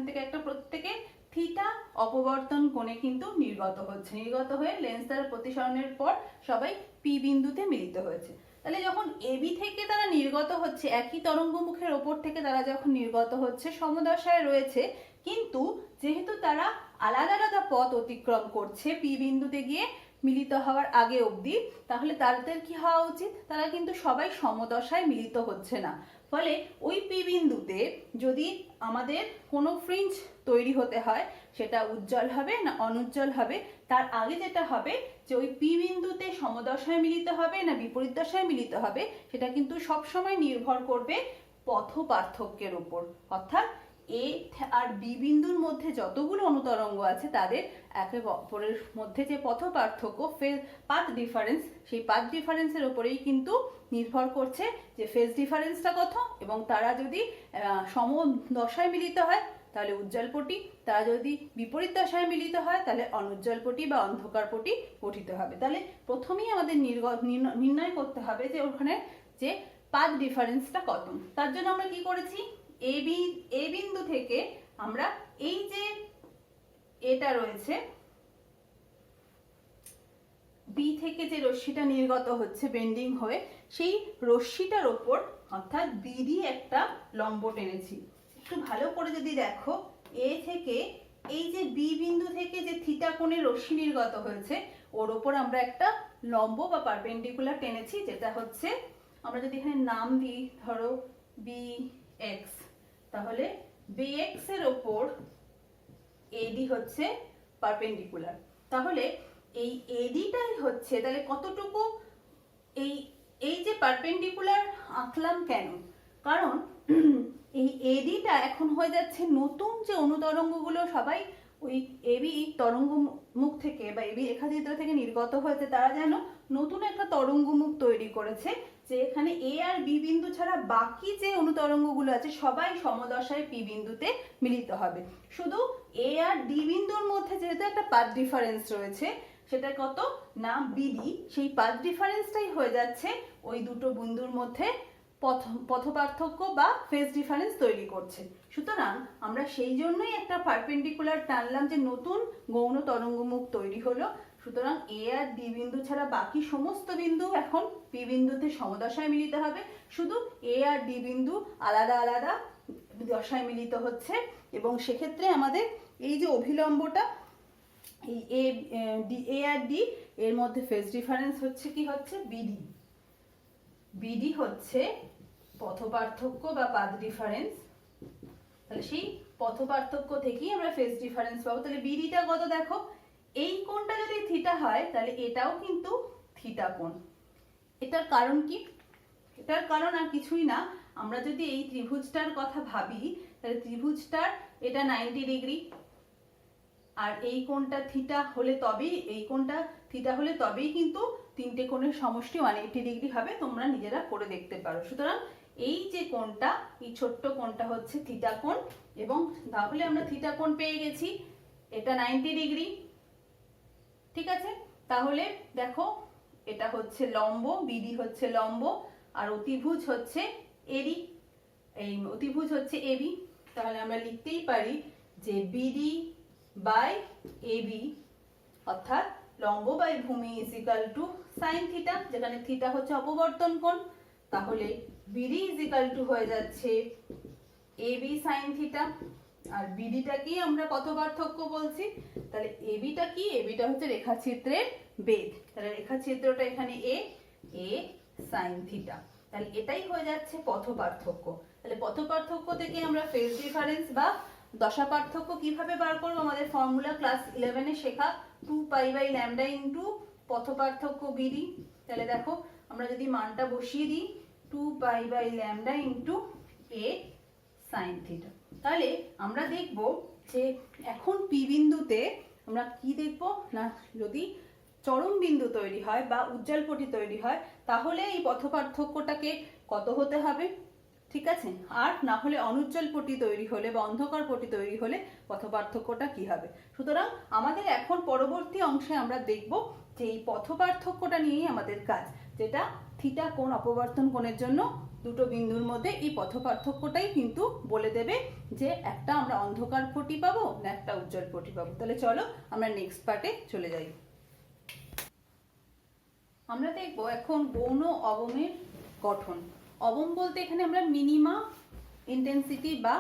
থেকে একটা প্রত্যেকে থিটা অপবর্তন কোণে কিন্তু নির্গত হয়ে লেন্স দ্বারা প্রতিসরণের পর সবাই পি বিন্দুতে মিলিত হয়েছে। তাহলে যখন এবি থেকে তারা নির্গত হচ্ছে, একই তরঙ্গমুখের ওপর থেকে তারা যখন নির্গত হচ্ছে, সমদশায় রয়েছে, কিন্তু যেহেতু তারা আলাদা আলাদা পথ অতিক্রম করছে পি বিন্দুতে গিয়ে মিলিত হওয়ার আগে অবধি, তাহলে তাদের কি হওয়া উচিত, তারা কিন্তু সবাই সমদশায় মিলিত হচ্ছে না। ফলে ওই পি বিন্দুতে যদি আমাদের কোনো ফ্রিঞ্জ তৈরি হতে হয়, সেটা উজ্জ্বল হবে না অনুজ্জ্বল হবে, তার আগে যেটা হবে যে ওই পি বিন্দুতে সমদশায় মিলিত হবে না বিপরীত দশায় মিলিত হবে, সেটা কিন্তু সবসময় নির্ভর করবে পথ পার্থক্যের উপর। অর্থাৎ এ আর বি বিন্দুর মধ্যে যতগুলো অনুতরঙ্গ আছে তাদের একে অপরের মধ্যে যে পথ পার্থক্য, পাথ ডিফারেন্স, সেই পাথ ডিফারেন্সের উপরেই কিন্তু নির্ভর করছে যে ফেজ ডিফারেন্সটা কত, এবং তারা যদি সমদশায় মিলিত হয় তাহলে উজ্জ্বল পটি, তারা যদি বিপরীত দশায় মিলিত হয় তাহলে অনুজ্জ্বল পটি বা অন্ধকার পটি গঠিত হবে। তাহলে প্রথমেই আমাদের নির্ণয় করতে হবে যে ওখানে যে পাথ ডিফারেন্সটা কত। তার জন্য আমরা কি করেছি, এ বিন্দু থেকে আমরা এই যে এটা রয়েছে, বি থেকে যে রশ্মিটা নির্গত হচ্ছে বেন্ডিং হয়ে, সেই রশ্মিটার ওপর অর্থাৎ বিডি একটা লম্ব টেনেছি। একটু ভালো করে যদি দেখো, এ থেকে এই যে বি বিন্দু থেকে যে থিটা কোণে রশ্মি নির্গত হয়েছে, ওর ওপর আমরা একটা লম্ব বা পারপেন্ডিকুলার টেনেছি, যেটা হচ্ছে, আমরা যদি এখানে নাম দিই, ধরো বি এক্স, তাহলে বি এক্স এর ওপর এডি হচ্ছে পারপেন্ডিকুলার। তাহলে এই এডিটাই হচ্ছে, তাহলে কতটুকু এই যে পারপেন্ডিকুলার আঁকলাম কেন, কারণ এই এডিটা এখন হয়ে যাচ্ছে নতুন যে অনুতরঙ্গগুলো সবাই ওই এবি তরঙ্গ মুখ থেকে বা এবি রেখাচিত্র থেকে নির্গত হয়েছে, তারা যেন নতুন একটা তরঙ্গ মুখ তৈরি করেছে, যে এখানে এ আর বি বিন্দু ছাড়া বাকি যে অনুতরঙ্গগুলো আছে সবাই সমদশায় পি বিন্দুতে মিলিত হবে। শুধু এ আর ডি বিন্দুর মধ্যে যেহেতু একটা পাথ ডিফারেন্স রয়েছে, সেটা কত না বিডি, সেই পাথ ডিফারেন্সটাই হয়ে যাচ্ছে ওই দুটো বিন্দুর মধ্যে পথ পার্থক্য বা ফেজ ডিফারেন্স তৈরি করছে। সুতরাং আমরা সেই জন্যই একটা পারপেন্ডিকুলার টানলাম, যে নতুন গৌণ তরঙ্গমুখ তৈরি হলো। সুতরাং এ আর ডি বিন্দু ছাড়া বাকি সমস্ত বিন্দু এখন পি বিন্দুতে সমদশায় মিলিত হবে, শুধু এ আর ডি বিন্দু আলাদা আলাদা দশায় মিলিত হচ্ছে। এবং সেক্ষেত্রে আমাদের এই যে অভিলম্বটা, এই এ আর ডি এর মধ্যে ফেজ ডিফারেন্স হচ্ছে কি হচ্ছে বিডি, বিডি হচ্ছে পথ পার্থক্য বা পাথ ডিফারেন্স। তাহলে সেই পথ পার্থক্য থেকেই আমরা ফেজ ডিফারেন্স পাবো। তাহলে বিডিটা কত দেখো, এই কোণটা যদি থিটা হয় তাহলে এটাও কিন্তু থিটা কোণ। এটার কারণ কি? এটার কারণ আর কিছুই না, আমরা যদি এই ত্রিভুজটার কথা ভাবি তাহলে ত্রিভুজটার এটা 90 ডিগ্রি, আর এই কোণটা থিটা হলে তবেই, এই কোণটা থিটা হলে তবেই কিন্তু তিনটে কোণের সমষ্টি 180 ডিগ্রি হবে। তোমরা নিজেরা করে দেখতে পারো। সুতরাং এই যে কোণটা, এই ছোট্ট কোণটা হচ্ছে থিটা কোণ, এবং তাহলে আমরা থিটা কোণ পেয়ে গেছি, এটা 90 ডিগ্রি। ঠিক আছে, তাহলে দেখো এটা হচ্ছে লম্ব, বিডি হচ্ছে লম্ব, আর অতিভুজ হচ্ছে এডি, এই অতিভুজ হচ্ছে এবি। তাহলে আমরা লিখতেই পারি যে বিডি বাই এবি অর্থাৎ লম্ব বাই ভূমি is equal two sine theta, যেখানে থিটা হচ্ছে অপবর্তন কোণ। তাহলে বিডি ইজ ইকাল টু হয়ে যাচ্ছে এবি সাইন থিটা। আর বিডিটা কি আমরা পথ পার্থক্য বলছি, তাহলে এবিটা কি? এবিটা হচ্ছে রেখাচিত্রের বেধ। তাহলে রেখাচিত্রটা এখানে এ, এ সাইন থিটা, তাহলে এটাই হয়ে যাচ্ছে পথ পার্থক্য। তাহলে পথ পার্থক্য থেকে আমরা ফেজ ডিফারেন্স বা দশা পার্থক্য কিভাবে বার করবো? আমাদের ফর্মুলা ক্লাস 11-এ শেখা 2π/λ ইন্টু পথ পার্থক্য বিডি। তাহলে দেখো আমরা যদি মানটা বসিয়ে দিই 2π/λ ইন্টু এ সাইন থিটা, তাহলে আমরা দেখব যে এখন পি বিন্দুতে আমরা কি দেখব না, যদি চরম বিন্দু তৈরি হয় বা উজ্জ্বলপটি তৈরি হয় তাহলে এই পথ পার্থক্যটাকে কত হতে হবে, ঠিক আছে? আর না হলে অনুজ্জ্বল পটি তৈরি হলে বা অন্ধকার পটি তৈরি হলে পথ পার্থক্যটা কি হবে। সুতরাং আমাদের এখন পরবর্তী অংশে আমরা দেখব যে এই পথ পার্থক্যটা নিয়েই আমাদের কাজ, যেটা থিটা কোণ অপবর্তন কোণের জন্য দুটো বিন্দুর মধ্যে এই পথ পার্থক্যটাই কিন্তু বলে দেবে যে একটা আমরা অন্ধকার পটি পাবো না একটা উজ্জ্বল পটি পাবো। তাহলে চলো আমরা নেক্সট পার্টে চলে যাই। আমরা দেখব এখন গৌণ অবমের গঠন। অবম বলতে এখানে আমরা মিনিমা ইন্টেন্সিটি বা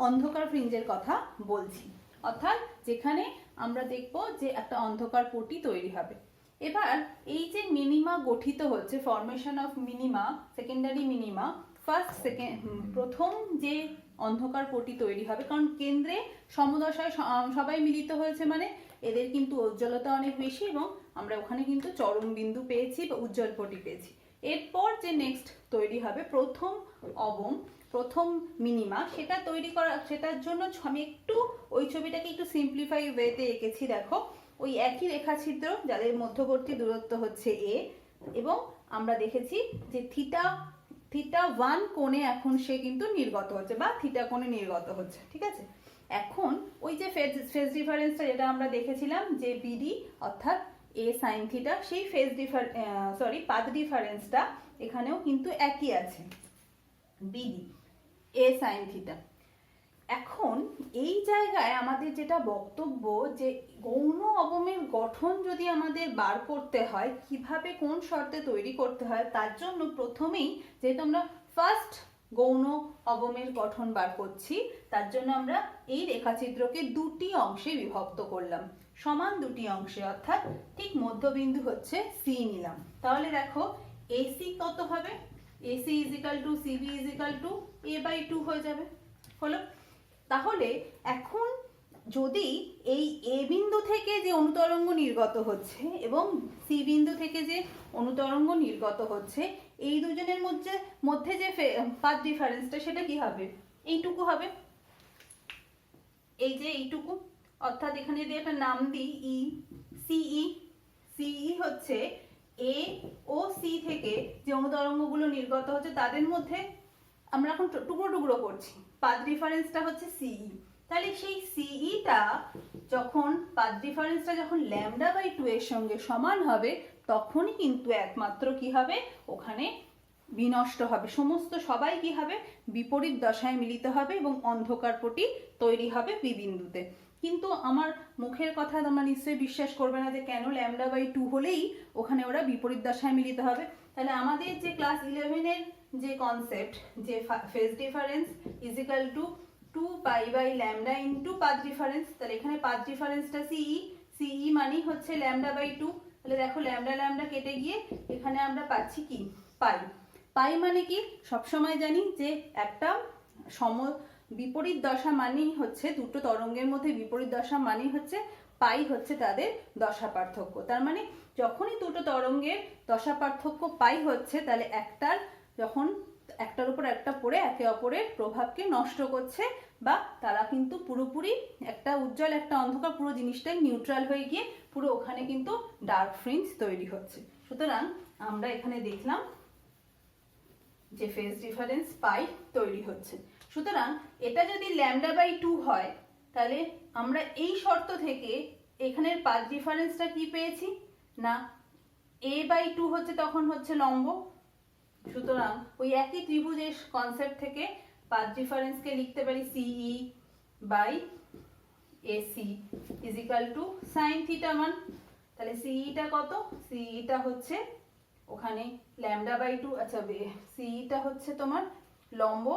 অন্ধকার ফ্রিঞ্জের কথা বলছি, অর্থাৎ যেখানে আমরা দেখব যে একটা অন্ধকার পটি তৈরি হবে। এবার এই যে মিনিমা গঠিত হচ্ছে, formation of minima, secondary minima, প্রথম যে অন্ধকার পটি তৈরি হবে, কারণ কেন্দ্রে সমদশায় সবাই মিলিত হয়েছে মানে এদের কিন্তু উজ্জ্বলতা অনেক বেশি এবং আমরা ওখানে কিন্তু চরম বিন্দু পেয়েছি বা উজ্জ্বল পটি পেয়েছি। এরপর যে নেক্সট তৈরি হবে প্রথম অবম, প্রথম মিনিমা, সেটা তৈরি করা, সেটার জন্য আমি একটু ওই ছবিটাকে একটু সিম্পলিফাই ওয়েতে এঁকেছি। দেখো ওই একই রেখাছিদ্র যাদের মধ্যবর্তী দূরত্ব হচ্ছে এ, এবং আমরা দেখেছি যে থিটা 1 কোণে এখন সে কিন্তু নির্গত হচ্ছে বা থিটা কোণে নির্গত হচ্ছে। ঠিক আছে, এখন ওই যে ফেজ ডিফারেন্সটা যেটা আমরা দেখেছিলাম যে বিডি অর্থাৎ এ সাইন থিটা, সেই পাথ ডিফারেন্সটা এখানেও কিন্তু একই আছে, বিডি এ সাইন থিটা। এখন এই জায়গায় আমাদের যেটা বক্তব্য যে গৌণ অবমের গঠন যদি আমাদের বার করতে হয়, কিভাবে কোন শর্তে তৈরি করতে হয়, তার জন্য প্রথমেই যেহেতু আমরা ফার্স্ট গৌণ অবমের গঠন বার করছি, তার জন্য আমরা এই রেখাচিত্রকে দুটি অংশে বিভক্ত করলাম, সমান দুটি অংশে, অর্থাৎ ঠিক মধ্যবিন্দু হচ্ছে সি নিলাম। তাহলে দেখো এসি কত হবে, AC is equal to CB is equal to a/2 হয়ে যাবে, হলো। তাহলে এখন যদি এই এ বিন্দু থেকে যে অনুতরঙ্গ নির্গত হচ্ছে এবং সি বিন্দু থেকে যে অনুতরঙ্গ নির্গত হচ্ছে, এই দুজনের মধ্যে যে পাথ ডিফারেন্সটা সেটা কি হবে, এইটুকু হবে, এই যে এইটুকু, অর্থাৎ এখানে যদি একটা নাম দিই ই, সিই হচ্ছে এ ও সি থেকে যে অনুতরঙ্গগুলো নির্গত হচ্ছে তাদের মধ্যে আমরা এখন টুকরো টুকরো করছি, পাথ ডিফারেন্সটা হচ্ছে সিই। তাহলে সেই সিইটা যখন পাথ ডিফারেন্সটা যখন λ/2 এর সঙ্গে সমান হবে, তখনই কিন্তু একমাত্র কি হবে, ওখানে বিনষ্ট হবে, সবাই কি হবে, বিপরীত দশায় মিলিত হবে এবং অন্ধকার পটি তৈরি হবে বি বিন্দুতে। কিন্তু আমার মুখের কথা তোমরা নিশ্চয়ই বিশ্বাস করবে না যে কেন λ/2 হলেই ওখানে ওরা বিপরীত দশায় মিলিত হবে। তাহলে আমাদের যে ক্লাস 11-এর যে কনসেপ্ট, যে phase difference is equal to 2π/λ into path difference, তাহলে এখানে পাথ ডিফারেন্সটা সিই মানে হচ্ছে λ/2। তাহলে দেখো λ কেটে গিয়ে এখানে আমরা পাচ্ছি কি, পাই মানে কি, সবসময় জানি যে একটা বিপরীত দশা মানেই হচ্ছে, দুটো তরঙ্গের মধ্যে বিপরীত দশা মানেই হচ্ছে পাই হচ্ছে তাদের দশা পার্থক্য। তার মানে যখনই দুটো তরঙ্গের দশা পার্থক্য পাই হচ্ছে, তাহলে যখন একটার উপর একটা পড়ে একে অপরের প্রভাবকে নষ্ট করছে, বা তারা কিন্তু পুরোপুরি একটা উজ্জ্বল একটা অন্ধকার, পুরো জিনিসটাই নিউট্রাল হয়ে গিয়ে পুরো ওখানে কিন্তু ডার্ক ফ্রিঞ্জ তৈরি হচ্ছে। সুতরাং আমরা এখানে দেখলাম যে ফেজ ডিফারেন্স পাই তৈরি হচ্ছে। সুতরাং এটা যদি λ/2 হয়, তাহলে আমরা এই শর্ত থেকে এখানের পাথ ডিফারেন্সটা কি পেয়েছি না a/2 হচ্ছে, তখন হচ্ছে লম্ব। সুতরাং ওই একই ত্রিভুজের কনসেপ্ট থেকে পাথ ডিফারেন্সকে লিখতে পারি CE/AC = sin θ1। তাহলে CE কত? CE হচ্ছে ওখানে λ/2, আচ্ছা CE হচ্ছে তোমার লম্ব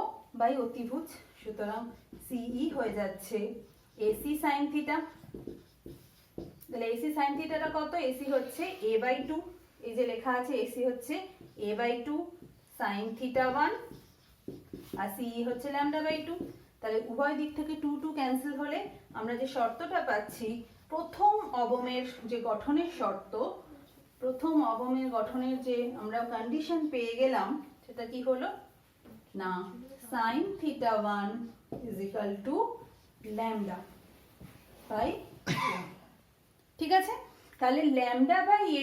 বাই অতিভুজ, সুতরাং CE হয়ে যাচ্ছে AC sin θ। তাহলে AC sin θ কত? AC হচ্ছে a/2, এই যে লেখা আছে AC হচ্ছে a/2 sin θ1 আর CE হচ্ছে λ/2। তাহলে উভয় দিক থেকে 2 2 ক্যান্সেল হলে আমরা যে শর্তটা পাচ্ছি, প্রথম অবমের যে গঠনের শর্ত, প্রথম অবমের গঠনের যে আমরা কন্ডিশন পেয়ে গেলাম, সেটা কি হলো না sin θ1 = λ/a। ঠিক আছে, তাহলে λ/a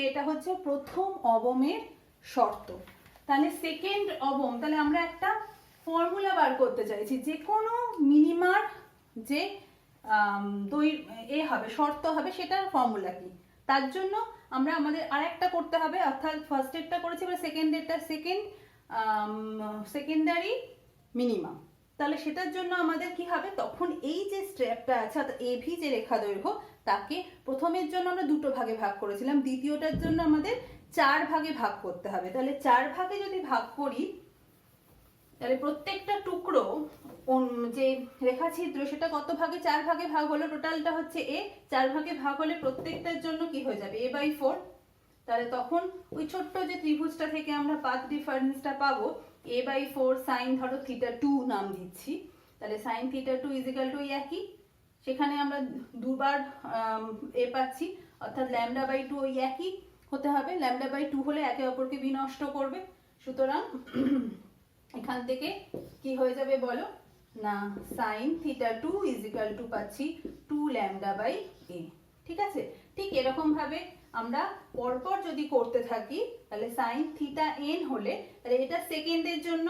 এটা হচ্ছে প্রথম অবমের শর্ত। তাহলে সেকেন্ড অবম, তাহলে আমরা একটা ফর্মুলা বার করতে চাইছি, যে কোনো মিনিমার যে হবে শর্ত হবে, সেটার ফর্মুলা কি? তার জন্য আমাদের আরেকটা করতে হবে, অর্থাৎ ফার্স্ট এরটা করেছি, এবার সেকেন্ডারি মিনিমাম। তাহলে সেটার জন্য আমাদের কি হবে, তখন এই যে স্টেপটা আছে অর্থাৎ AB যে রেখা দৈর্ঘ্য, তাকে প্রথমের জন্য আমরা দুটো ভাগে ভাগ করেছিলাম, দ্বিতীয়টার জন্য আমাদের 4 ভাগে ভাগ করতে হবে। তাহলে 4 ভাগে যদি ভাগ করি, তাহলে প্রত্যেকটা টুকরো যে রেখা ছিদ্র, সেটা কত ভাগে? 4 ভাগে ভাগ হলো, টোটালটা হচ্ছে A। 4 ভাগে ভাগ হলে প্রত্যেকটার জন্য কি হয়ে যাবে? a/4। তাহলে তখন ওই ছোট্ট যে ত্রিভুজটা থেকে আমরা পাথ ডিফারেন্সটা পাবো, a/4 sin ধরো θ2 নাম দিচ্ছি, তাহলে sin θ2 = একই, সেখানে আমরা দুবার এ পাচ্ছি, অর্থাৎ λ/2 ওই একই হতে হবে। λ/2 হলে একে অপরকে বিনষ্ট করবে, সুতরাং এখান থেকে কি হয়ে যাবে বলো না sin θ2 = পাচ্ছি 2 λ/a। ঠিক আছে, ঠিক এরকম ভাবে আমরা পরপর যদি করতে থাকি, তাহলে sin θn হলে, তাহলে এটা সেকেন্ডের জন্য,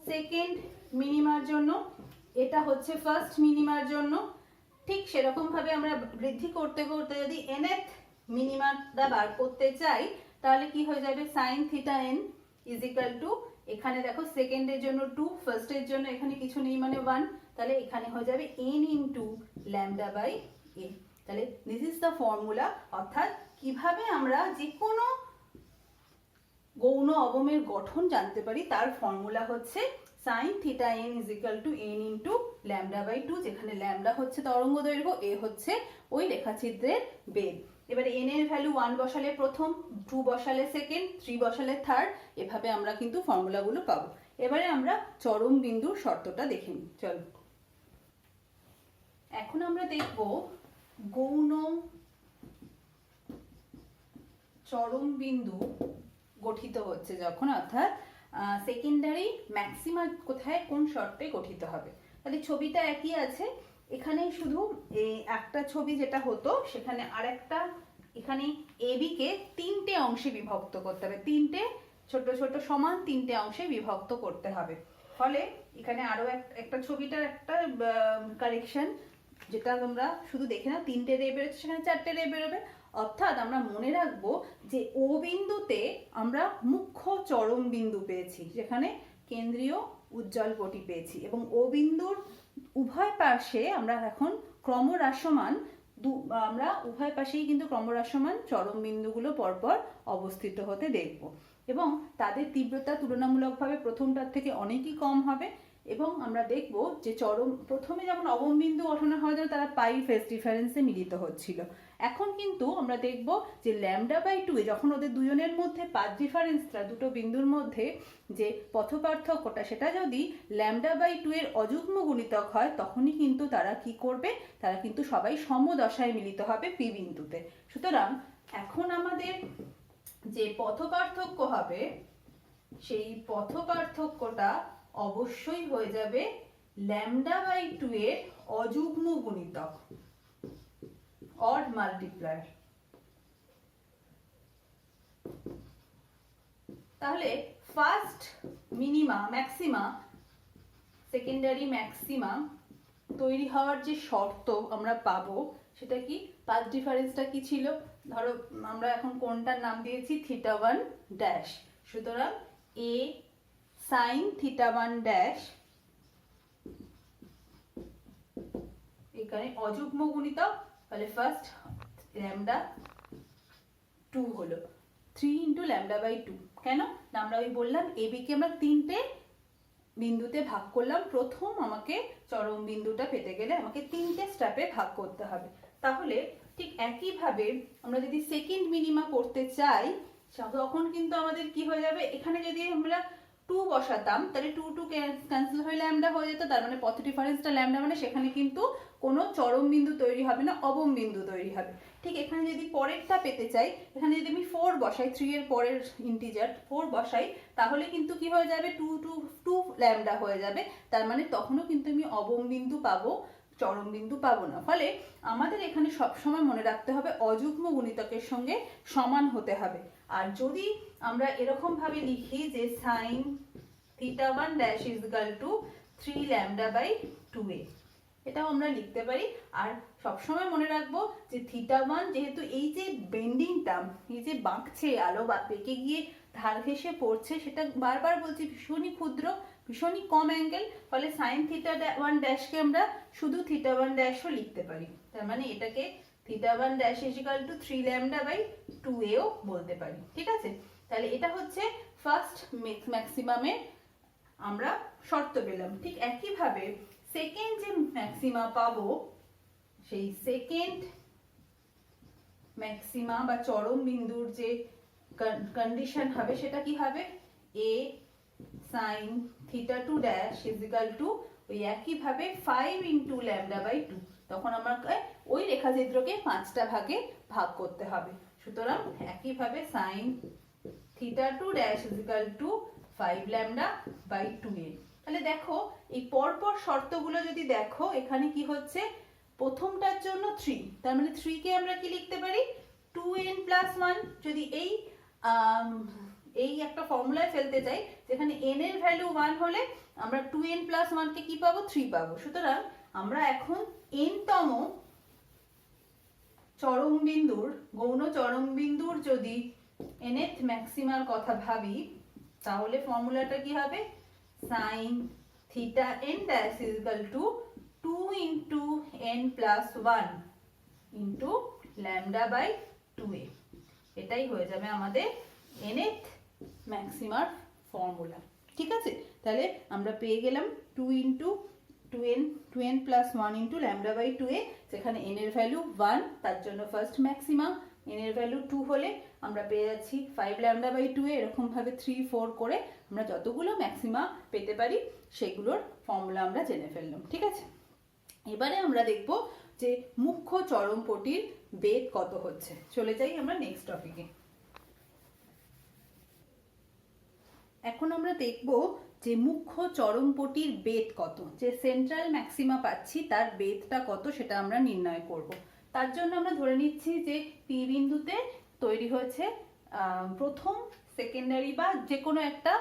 সেকেন্ড মিনিমার জন্য, এটা হচ্ছে ফার্স্ট মিনিমার জন্য। ঠিক সেরকম ভাবে আমরা বৃদ্ধি করতে করতে যদি nth মিনিমাটা বার করতে চাই, তাহলে কি হয়ে যাবে sin θn = এখানে দেখো সেকেন্ডের জন্য 2, ফার্স্টের জন্য এখানে কিছু নেই মানে 1, তাহলে এখানে হয়ে যাবে n × λ/a। তাহলে দিস ইজ দ্য ফর্মুলা, অর্থাৎ কিভাবে আমরা যে কোনো গৌণ অবমের গঠন জানতে পারি, তার ফর্মুলা হচ্ছে sin θn = n × λ/2, যেখানে λ হচ্ছে তরঙ্গ দৈর্ঘ্য, a হচ্ছে ওই রেখাছিদ্রের বেগ। এবারে n এর ভ্যালু 1 বসালে প্রথম, 2 বসালে সেকেন্ড, 3 বসালে থার্ড, এভাবে আমরা কিন্তু ফর্মুলাগুলো পাবো। এবারে আমরা চরম বিন্দুর শর্তটা দেখে নিই। চলো, এখন আমরা দেখব গৌণ চরম বিন্দু গঠিত হচ্ছে যখন, অর্থাৎ সেকেন্ডারি ম্যাক্সিমা কোথায় কোন শর্তে গঠিত হবে। তাহলে ছবিটা একই আছে, এখানে শুধু একটা ছবি যেটা হতো, সেখানে আরেকটা, এখানে AB কে 3টে অংশে বিভক্ত করতে হবে, 3টে ছোট ছোট সমান 3টে অংশে বিভক্ত করতে হবে। ফলে এখানে আরো একটা ছবিটার একটা কারেকশন, যেটা তোমরা শুধু দেখে নাও, 3টে রে বেরোচ্ছে, সেখানে 4টে রে বেরোবে। অর্থাৎ আমরা মনে রাখবো যে ও বিন্দুতে আমরা মুখ্য চরম বিন্দু পেয়েছি, যেখানে কেন্দ্রীয় উজ্জ্বল পটি পেয়েছি, এবং ও বিন্দুর উভয় পাশে আমরা এখন ক্রমহ্রাসমান, আমরা উভয় পাশেই কিন্তু ক্রমহ্রাসমান চরম বিন্দুগুলো পরপর অবস্থিত হতে দেখব, এবং তাদের তীব্রতা তুলনামূলকভাবে প্রথমটার থেকে অনেকই কম হবে। এবং আমরা দেখব যে প্রথমে যেমন অবম বিন্দু গঠন হওয়ার জন্য তারা পাই ফেজ ডিফারেন্সে মিলিত হচ্ছিল, এখন কিন্তু আমরা দেখব যে λ/2 যখন ওদের দুজনের মধ্যে পাথ ডিফারেন্সটা, দুটো বিন্দুর মধ্যে যে পথ পার্থক্যটা, সেটা যদি λ/2 এর অযুগ্ম গুণিতক হয়, তখনই কিন্তু তারা কি করবে, তারা কিন্তু সবাই সমদশায় মিলিত হবে পি বিন্দুতে। সুতরাং এখন আমাদের যে পথ পার্থক্য হবে সেই পথ পার্থক্যটা অবশ্যই হয়ে যাবে λ/2 এর অযুগ্ম গুণিতক, অড মাল্টিপ্লায়ার। তাহলে first minima, maxima, secondary maxima তৈরি হওয়ার যে শর্ত আমরা পাবো সেটা কি? পাথ ডিফারেন্সটা কি ছিল? ধরো আমরা এখন কোনটার নাম দিয়েছি θ1 ড্যাশ, সুতরাং a sin θ1 ড্যাশ এখানে অযুগ্ম গুণিতক, তাহলে ফার্স্ট λ2 হলো 3 × λ/2। কেন না, আমরা ওই বললাম ab কে আমরা তিনটে বিন্দুতে ভাগ করলাম, প্রথম আমাকে চরম বিন্দুটা পেতে গেলে আমাকে তিনটে স্টেপে ভাগ করতে হবে। তাহলে ঠিক একইভাবে আমরা যদি সেকেন্ড মিনিমা করতে চাই তখন কিন্তু আমাদের কি হয়ে যাবে, এখানে যদি আমরা 2 বসাতাম তাহলে 2 2 ক্যান্সেল হয়ে ল্যামডা হয়ে যেত, তার মানে পথ ডিফারেন্সটা ল্যামডা, মানে সেখানে কিন্তু কোনো চরম বিন্দু তৈরি হবে না, অবম বিন্দু তৈরি হবে। ঠিক এখানে যদি পরেরটা পেতে চাই, এখানে যদি আমি 4 বসাই, 3 এর পরের ইন্টিজার 4 বসাই, তাহলে কিন্তু কি হয়ে যাবে, 2 2 2 ল্যামডা হয়ে যাবে, তার মানে তখনও কিন্তু আমি অবম বিন্দু পাবো, চরম বিন্দু পাবো না। ফলে আমাদের এখানে সবসময় মনে রাখতে হবে অযুগ্ম গুণিতকের সঙ্গে সমান হতে হবে। আর যদি আমরা এরকম ভাবে লিখি যে sin θ1 dash is equal to 3 λ/2a, এটাও আমরা লিখতে পারি। আর সবসময় মনে রাখবো যে θ1 যেহেতু এই যে বেন্ডিংটা, এই যে বাঁকছে আলো বা বেঁকে গিয়ে ধার ঘেঁষে পড়ছে, সেটা বারবার বলছি ভীষণই ক্ষুদ্র, ভীষণই কম অ্যাঙ্গেল, ফলে sin θ1 ড্যাশকে আমরা শুধু θ1 ড্যাশও লিখতে পারি। তার মানে এটাকে θ1 ড্যাশ ইজ ইকুয়াল টু 3 λ/2aও বলতে পারি। ঠিক আছে, তাহলে এটা হচ্ছে ফার্স্ট ম্যাক্সিমামের আমরা শর্ত পেলাম। ঠিক একইভাবে সেকেন্ড যে ম্যাক্সিমা পাবো, সেই সেকেন্ড ম্যাক্সিমা বা চরম বিন্দুর যে কন্ডিশন হবে সেটা কি হবে, a sin θ2 dash is equal to ওই একইভাবে 5 × λ/2। তখন আমাকে ওই রেখাচিত্রকে 5টা ভাগে ভাগ করতে হবে। সুতরাং একইভাবে sin θ2 dash is equal to 5 λ/2a। তাহলে দেখো এই পরপর শর্তগুলো যদি দেখো, এখানে কি হচ্ছে, প্রথমটার জন্য 3, তার মানে 3 কে আমরা কি লিখতে পারি, 2n+1। যদি এই একটা ফর্মুলায় ফেলতে চাই যেখানে n এর ভ্যালু 1 হলে আমরা 2n+1 কে কি পাবো, 3 পাবো। সুতরাং আমরা এখন n-তম চরম বিন্দুর, গৌণ চরম বিন্দুর যদি nth ম্যাক্সিমার কথা ভাবি, তাহলে ফর্মুলাটা কি হবে, sin θn dash is equal to 2 × n+1 into λ/2a। এটাই হয়ে যাবে আমাদের nth ম্যাক্সিমার ফর্মুলা। ঠিক আছে, তাহলে আমরা পেয়ে গেলাম 2 × 2n+1 into λ/2a, যেখানে n এর ভ্যালু 1, তার জন্য ফার্স্ট ম্যাক্সিমা, n এর ভ্যালু 2 হলে আমরা পেয়ে যাচ্ছি 5 λ/2a। এরকম ভাবে 3 4 করে আমরা যতগুলো ম্যাক্সিমা পেতে পারি সেগুলোর ফর্মুলা আমরা জেনে ফেললাম। ঠিক আছে, এবারে আমরা দেখব যে মুখ্য চরমপটির বেগ কত হচ্ছে। চলে যাই আমরা নেক্সট টপিকে। এখন আমরা দেখব যে মুখ্য চরমপটির বেদ কত, যে সেন্ট্রাল ম্যাক্সিমা পাচ্ছি তার বেদটা কত সেটা আমরা নির্ণয় করব। তার জন্য আমরা ধরে নিচ্ছি যে পি বিন্দুতে তৈরি হয়েছে প্রথম সেকেন্ডারি বা যে কোনো একটা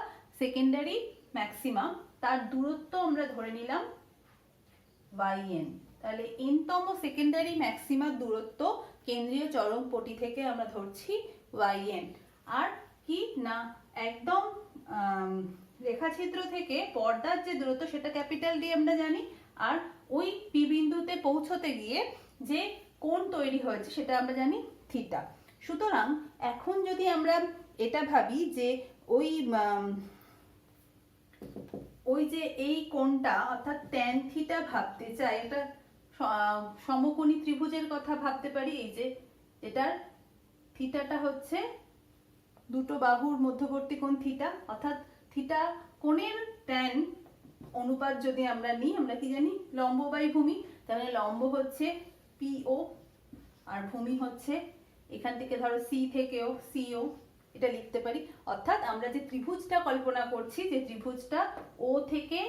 সেকেন্ডারি ম্যাক্সিমা, তার দূরত্ব আমরা ধরে নিলাম yn। তাহলে n-তম সেকেন্ডারি ম্যাক্সিমার দূরত্ব কেন্দ্রীয় চরমপটি থেকে আমরা ধরছি yn। আর কি না, একদম রেখাচিত্র থেকে পর্দার যে দূরত্ব সেটা ক্যাপিটাল ডি আমরা জানি, আর ওই পি বিন্দুতে পৌঁছতে গিয়ে যে কোণ তৈরি হয়েছে সেটা আমরা জানি থিটা। সুতরাং এখন যদি আমরা এটা ভাবি যে ওই যে এই কোণটা অর্থাৎ ট্যান থিটা ভাবতে চাই, এটা সমকোণী ত্রিভুজের কথা ভাবতে পারি। এই যে এটার থিটাটা হচ্ছে দুটো বাহুর মধ্যবর্তী কোণ থিটা, অর্থাৎ থিটা কোণের ট্যান অনুপাত যদি আমরা নিই, আমরা কি জানি লম্ব বাই ভূমি, তাহলে লম্ব হচ্ছে পিও আর ভূমি হচ্ছে এখান থেকে ধরো সি থেকেও সিও এটা লিখতে পারি। অর্থাৎ আমরা যে ত্রিভুজটা কল্পনা করছি, যে ত্রিভুজটা ও থেকে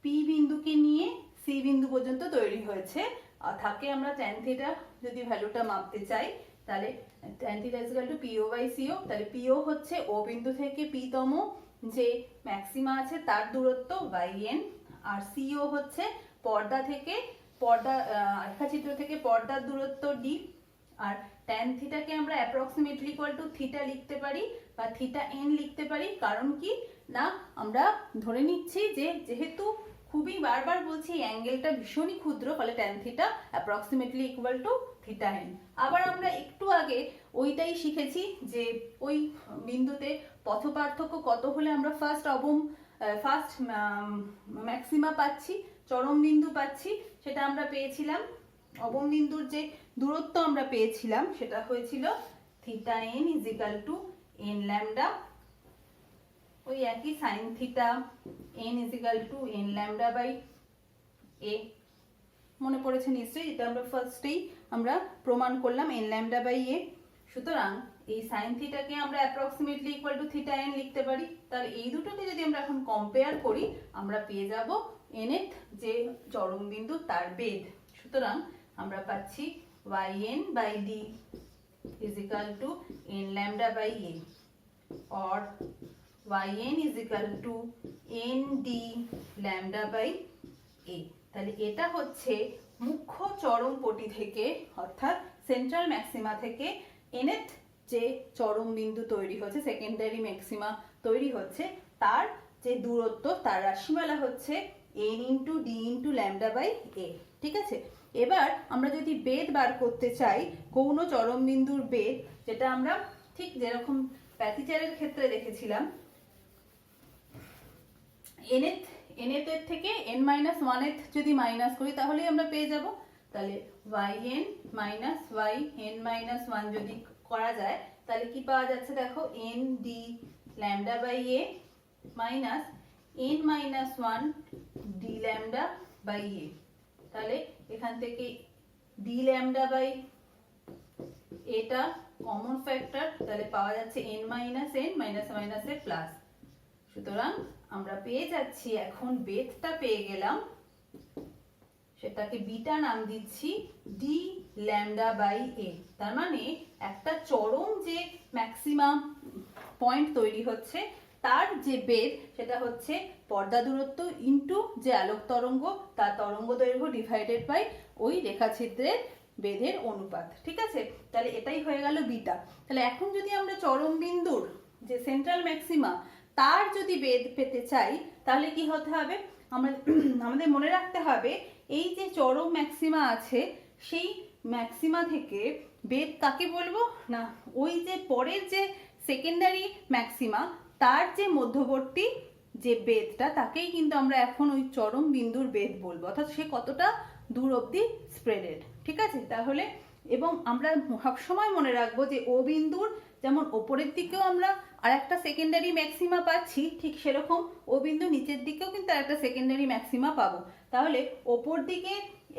পি বিন্দুকে নিয়ে সি বিন্দু পর্যন্ত তৈরি হয়েছে, থাকে আমরা ট্যান থিটা যদি ভ্যালুটা মাপতে চাই তাহলে tan theta is equal to PO by CO. তাহলে পিও হচ্ছে ও বিন্দু থেকে পি তম যে ম্যাক্সিমা আছে তার দূরত্ব বাই এন, আর সিও হচ্ছে পর্দা থেকে রেখাচিত্র থেকে পর্দার দূরত্ব ডি। আর ট্যান থিটাকে আমরা অ্যাপ্রক্সিমেটলি ইকুয়াল টু থিটা লিখতে পারি বা থিটা এন লিখতে পারি। কারণ কি না, আমরা ধরে নিচ্ছি যে যেহেতু খুবই বারবার বলছি এই অ্যাঙ্গেলটা ভীষণই ক্ষুদ্র, ফলে tan theta approximately equal to theta N. আবার আমরা একটু আগে ওইটাই শিখেছি যে ওই বিন্দুতে পথ পার্থক্য কত হলে আমরা ফার্স্ট ম্যাক্সিমা পাচ্ছি, চরম বিন্দু পাচ্ছি। সেটা আমরা পেয়েছিলাম, অবম বিন্দুর যে দূরত্ব আমরা পেয়েছিলাম সেটা হয়েছিল theta N is equal to N lambda. ওই একই sine theta N is equal to N lambda by A, মনে পড়েছে নিশ্চয়ই, এটা আমরা ফার্স্টেই আমরা প্রমাণ করলাম এন ল্যামডা বাই এ। সুতরাং এই সাইন থিটাকে আমরা approximately equal to theta N লিখতে পারি। তাহলে এই দুটোকে যদি আমরা এখন কম্পেয়ার করি আমরা পেয়ে যাব nth যে চরম বিন্দু তার বেধ। সুতরাং আমরা পাচ্ছি yn by d is equal to n lambda by a or yn is equal to n d lambda by a। তাহলে এটা হচ্ছে মুখ্য চরম পটি থেকে অর্থাৎ সেন্ট্রাল ম্যাক্সিমা থেকে nth যে চরম বিন্দু তৈরি হচ্ছে, সেকেন্ডারি ম্যাক্সিমা তৈরি হচ্ছে, তার যে দূরত্ব তার রাশিমালা হচ্ছে n into D into lambda by A. ঠিক আছে, এবার আমরা যদি বেধ বার করতে চাই, গৌণ চরম বিন্দুর বেধ, যেটা আমরা ঠিক যেরকম প্যাথিচারের ক্ষেত্রে দেখেছিলাম, nth এর থেকে n-1th যদি মাইনাস করি তাহলেই আমরা পেয়ে যাব। তাহলে yn মাইনাস yn-1 যদি করা যায় তাহলে কি পাওয়া যাচ্ছে দেখো, n d lambda by A minus n-1 d lambda by A. তাহলে এখান থেকে d ল্যামডা বাই এটা কমন ফ্যাক্টর, তাহলে পাওয়া যাচ্ছে n মাইনাস n মাইনাস মাইনাসে প্লাস। সুতরাং আমরা পেয়ে যাচ্ছি, এখন বেধটা পেয়ে গেলাম, সেটাকে বিটা নাম দিচ্ছি d ল্যামডা বাই এ। তার মানে একটা চরম যে ম্যাক্সিমাম পয়েন্ট তৈরি হচ্ছে তার যে বেধ সেটা হচ্ছে পর্দা দূরত্ব ইন্টু যে আলোক তরঙ্গ তার তরঙ্গ দৈর্ঘ্য ডিভাইডেড বাই ওই রেখাছিদ্রের বেধের অনুপাত। ঠিক আছে, তাহলে এটাই হয়ে গেল বিটা। তাহলে এখন যদি আমরা চরম বিন্দুর যে সেন্ট্রাল ম্যাক্সিমা তার যদি বেধ পেতে চাই তাহলে কি হতে হবে, আমাদের মনে রাখতে হবে এই যে চরম ম্যাক্সিমা আছে সেই ম্যাক্সিমা থেকে বেধ কাকে বলবো না, ওই যে পরের যে সেকেন্ডারি ম্যাক্সিমা তার যে মধ্যবর্তী যে বেধটা তাকেই কিন্তু আমরা এখন ওই চরম বিন্দুর বেধ বলবো, অর্থাৎ সে কতটা দূর অবধি স্প্রেডেড। ঠিক আছে, তাহলে এবং আমরা সবসময় মনে রাখবো যে ও বিন্দুর যেমন ওপরের দিকেও আমরা আর একটা সেকেন্ডারি ম্যাক্সিমা পাচ্ছি, ঠিক সেরকম ও বিন্দু নিচের দিকেও কিন্তু আর একটা সেকেন্ডারি ম্যাক্সিমা পাবো। তাহলে ওপর দিকে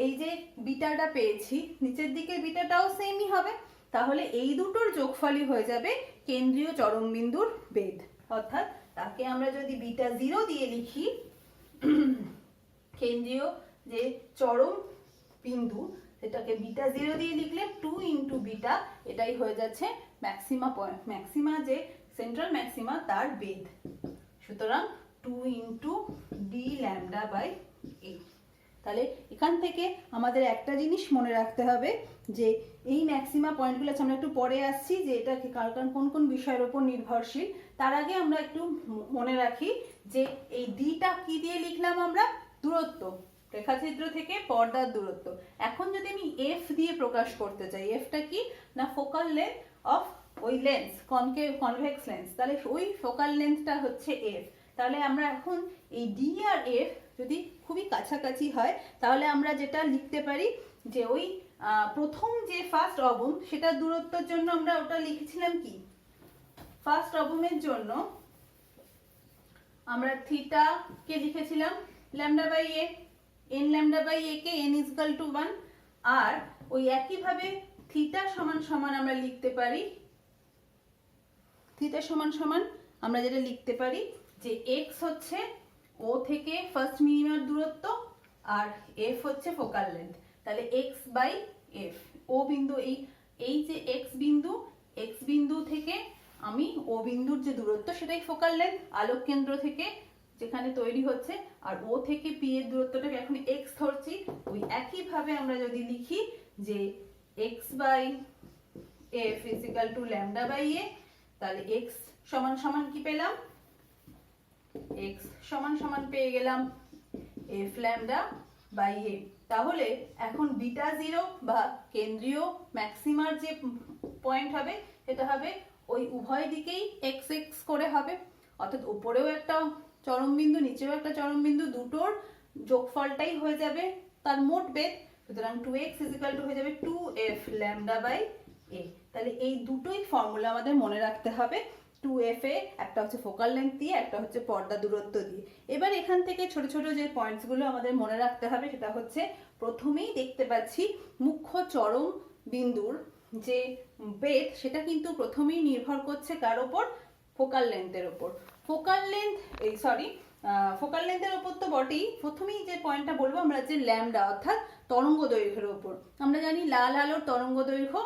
এই যে বিটাটা পেয়েছি, নিচের দিকে বিটাটাও সেমই হবে। তাহলে এই দুটোর যোগফলই হয়ে যাবে কেন্দ্রীয় চরম বিন্দুর বেধ। অর্থাৎ তাকে আমরা যদি বিটা 0 দিয়ে লিখি, কেন্দ্রীয় যে চরম বিন্দু সেটাকে বিটা 0 দিয়ে লিখলে 2 ইন্টু বিটা, এটাই হয়ে যাচ্ছে ম্যাক্সিমা যে সেন্ট্রাল ম্যাক্সিমা তার বেধ। সুতরাং 2 into D lambda by A. তাহলে এখান থেকে আমাদের একটা জিনিস মনে রাখতে হবে যে এই ম্যাক্সিমা পয়েন্টগুলো আমরা একটু পরে আসছি যে এটা কারণ কোন কোন বিষয়ের উপর নির্ভরশীল। তার আগে আমরা একটু মনে রাখি যে এই ডিটা কি দিয়ে লিখলাম আমরা, দূরত্ব, রেখাছিদ্র থেকে পর্দার দূরত্ব। এখন যদি আমি এফ দিয়ে প্রকাশ করতে চাই, এফটা কি না ফোকাল লেন্থ অফ ওই লেন্স, কনভেক্স লেন্স, তাহলে ওই ফোকাল লেন্থটা হচ্ছে এফ। তাহলে আমরা এখন এই ডি আর এফ যদি খুবই কাছাকাছি হয় তাহলে আমরা যেটা লিখতে পারি যে ওই প্রথম যে ফার্স্ট অবম সেটার দূরত্বের জন্য আমরা ওটা লিখেছিলাম কি, ফার্স্ট অবমের জন্য আমরা থিটা কে লিখেছিলাম lambda by A, N lambda by A কে n ইজ ইকুয়াল টু 1। আর ওই একইভাবে থিটা সমান সমান আমরা লিখতে পারি, থিটা সমান সমান আমরা যেটা লিখতে পারি যে এক্স হচ্ছে ও থেকে ফার্স্ট মিনিমাম দূরত্ব আর এফ হচ্ছে ফোকাল লেন্থ। তাহলে এক্স বাই এফ, ও বিন্দু এই যে এক্স বিন্দু থেকে আমি ও বিন্দুর যে দূরত্ব সেটাই ফোকাল লেন্থ আলোক কেন্দ্র থেকে যেখানে তৈরি হচ্ছে, আর ও থেকে পি এর দূরত্বটাকে এখন এক্স ধরছি। ওই একই ভাবে আমরা যদি লিখি যে X by F is equal to lambda by A, তাহলে এক্স সমান সমান কি পেলাম, এক্স সমান সমান পেয়ে গেলাম এফ ল্যামডা বাই এ। তাহলে এখন বিটা জিরো বা কেন্দ্রীয় ম্যাক্সিমার যে পয়েন্ট হবে সেটা হবে ওই উভয় দিকেই এক্স এক্স করে হবে, অর্থাৎ উপরেও একটা চরম বিন্দু নিচেও একটা চরম বিন্দু, দুটোর যোগফলটাই হয়ে যাবে তার মোট বেগ। সুতরাং 2x হয়ে যাবে 2f ল্যামডা বাই a। তাহলে এই দুটোই ফর্মুলা আমাদের মনে রাখতে হবে, 2f এ একটা হচ্ছে ফোকাল লেন্থ দিয়ে, একটা হচ্ছে পর্দা দূরত্ব দিয়ে। এবার এখান থেকে ছোট ছোট যে পয়েন্টসগুলো আমাদের মনে রাখতে হবে সেটা হচ্ছে, প্রথমেই দেখতে পাচ্ছি মুখ্য চরম বিন্দুর যে বেধ সেটা কিন্তু প্রথমেই নির্ভর করছে কার ওপর, ফোকাল লেন্থের ওপর। ফোকাল লেন্থের ওপর তো বটেই, প্রথমেই যে পয়েন্টটা বলবো আমরা যে ল্যামডা অর্থাৎ তরঙ্গ দৈর্ঘ্যের ওপর। আমরা জানি লাল আলোর তরঙ্গ দৈর্ঘ্য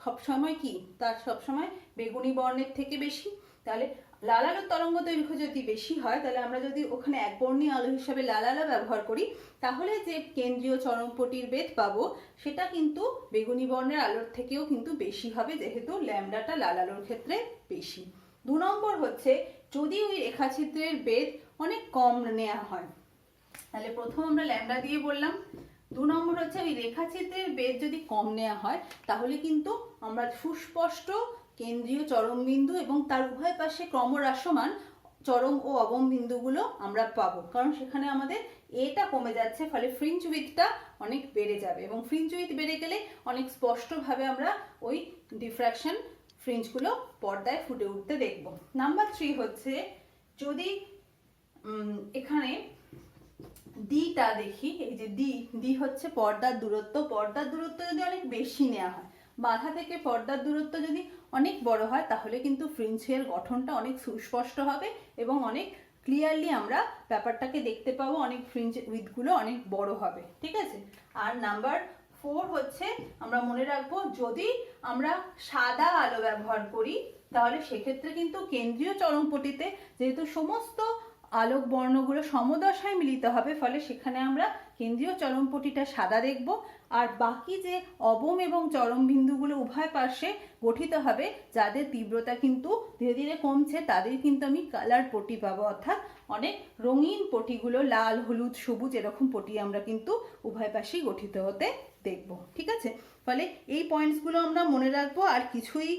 সবসময় কি, তার সবসময় বেগুনি বর্ণের থেকে বেশি। তাহলে লাল আলোর তরঙ্গ দৈর্ঘ্য যদি বেশি হয়, তাহলে আমরা যদি ওখানে একবর্ণীয় আলো হিসাবে লাল আলো ব্যবহার করি, তাহলে যে কেন্দ্রীয় চরমপটির বেধ পাবো সেটা কিন্তু বেগুনি বর্ণের আলোর থেকেও কিন্তু বেশি হবে, যেহেতু ল্যামডাটা লাল আলোর ক্ষেত্রে বেশি। 2 নম্বর হচ্ছে, যদি ওই রেখাচিত্রের বেধ অনেক কম নেওয়া হয়, তাহলে প্রথম আমরা ল্যামডা দিয়ে বললাম। 2 নম্বর হচ্ছে, ওই রেখাচিত্রের বেধ যদি কম নেওয়া হয় তাহলে কিন্তু আমরা সুস্পষ্ট কেন্দ্রীয় চরম বিন্দু এবং তার উভয় পাশে ক্রমহ্রাসমান চরম ও অবম বিন্দুগুলো আমরা পাবো, কারণ সেখানে আমাদের এটা কমে যাচ্ছে, ফলে ফ্রিঞ্জ উইথটা অনেক বেড়ে যাবে, এবং ফ্রিঞ্জ উইথ বেড়ে গেলে অনেক স্পষ্টভাবে আমরা ওই ডিফ্র্যাকশন ফ্রিঞ্জগুলো পর্দায় ফুটে উঠতে দেখব। নাম্বার 3 হচ্ছে, যদি এখানে ডিটা দেখি, এই যে ডি হচ্ছে পর্দার দূরত্ব, পর্দার দূরত্ব যদি অনেক বেশি নেওয়া হয়, বাধা থেকে পর্দার দূরত্ব যদি অনেক বড় হয়, তাহলে কিন্তু ফ্রিঞ্জের গঠনটা অনেক সুস্পষ্ট হবে এবং অনেক ক্লিয়ারলি আমরা ব্যাপারটাকে দেখতে পাবো, অনেক ফ্রিঞ্জ উইথগুলো অনেক বড় হবে, ঠিক আছে। আর নাম্বার 4 হচ্ছে, আমরা মনে রাখবো যদি আমরা সাদা আলো ব্যবহার করি তাহলে সেক্ষেত্রে কিন্তু কেন্দ্রীয় চরমপটিতে যেহেতু সমস্ত আলোক বর্ণগুলো সমদশায় মিলিত হবে, ফলে সেখানে আমরা কেন্দ্রীয় চরমপটিটা সাদা দেখব, আর বাকি যে অবম এবং চরম বিন্দুগুলো উভয় পাশে গঠিত হবে যাদের তীব্রতা কিন্তু ধীরে ধীরে কমছে, তাদের কিন্তু আমি কালার পটি পাবো, অর্থাৎ অনেক রঙিন পটিগুলো লাল হলুদ সবুজ এরকম পটি আমরা কিন্তু উভয় পাশেই গঠিত হতে দেখব, ঠিক আছে। ফলে এই পয়েন্টসগুলো আমরা মনে রাখবো, আর কিছুই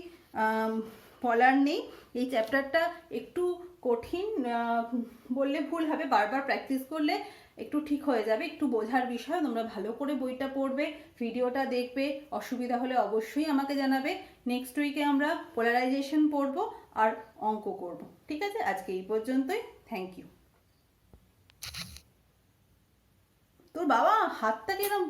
বলার নেই। এই চ্যাপ্টারটা একটু কঠিন বললে ভুল হবে, বারবার প্র্যাকটিস করলে একটু ঠিক হয়ে যাবে, একটু বোঝার বিষয়। তোমরা ভালো করে বইটা পড়বে, ভিডিওটা দেখবে, অসুবিধা হলে অবশ্যই আমাকে জানাবে। নেক্সট উইকে আমরা পোলারাইজেশন পড়বো আর অঙ্ক করব, ঠিক আছে। আজকে এই পর্যন্তই, থ্যাংক ইউ। তোর বাবা হাতটা কিরম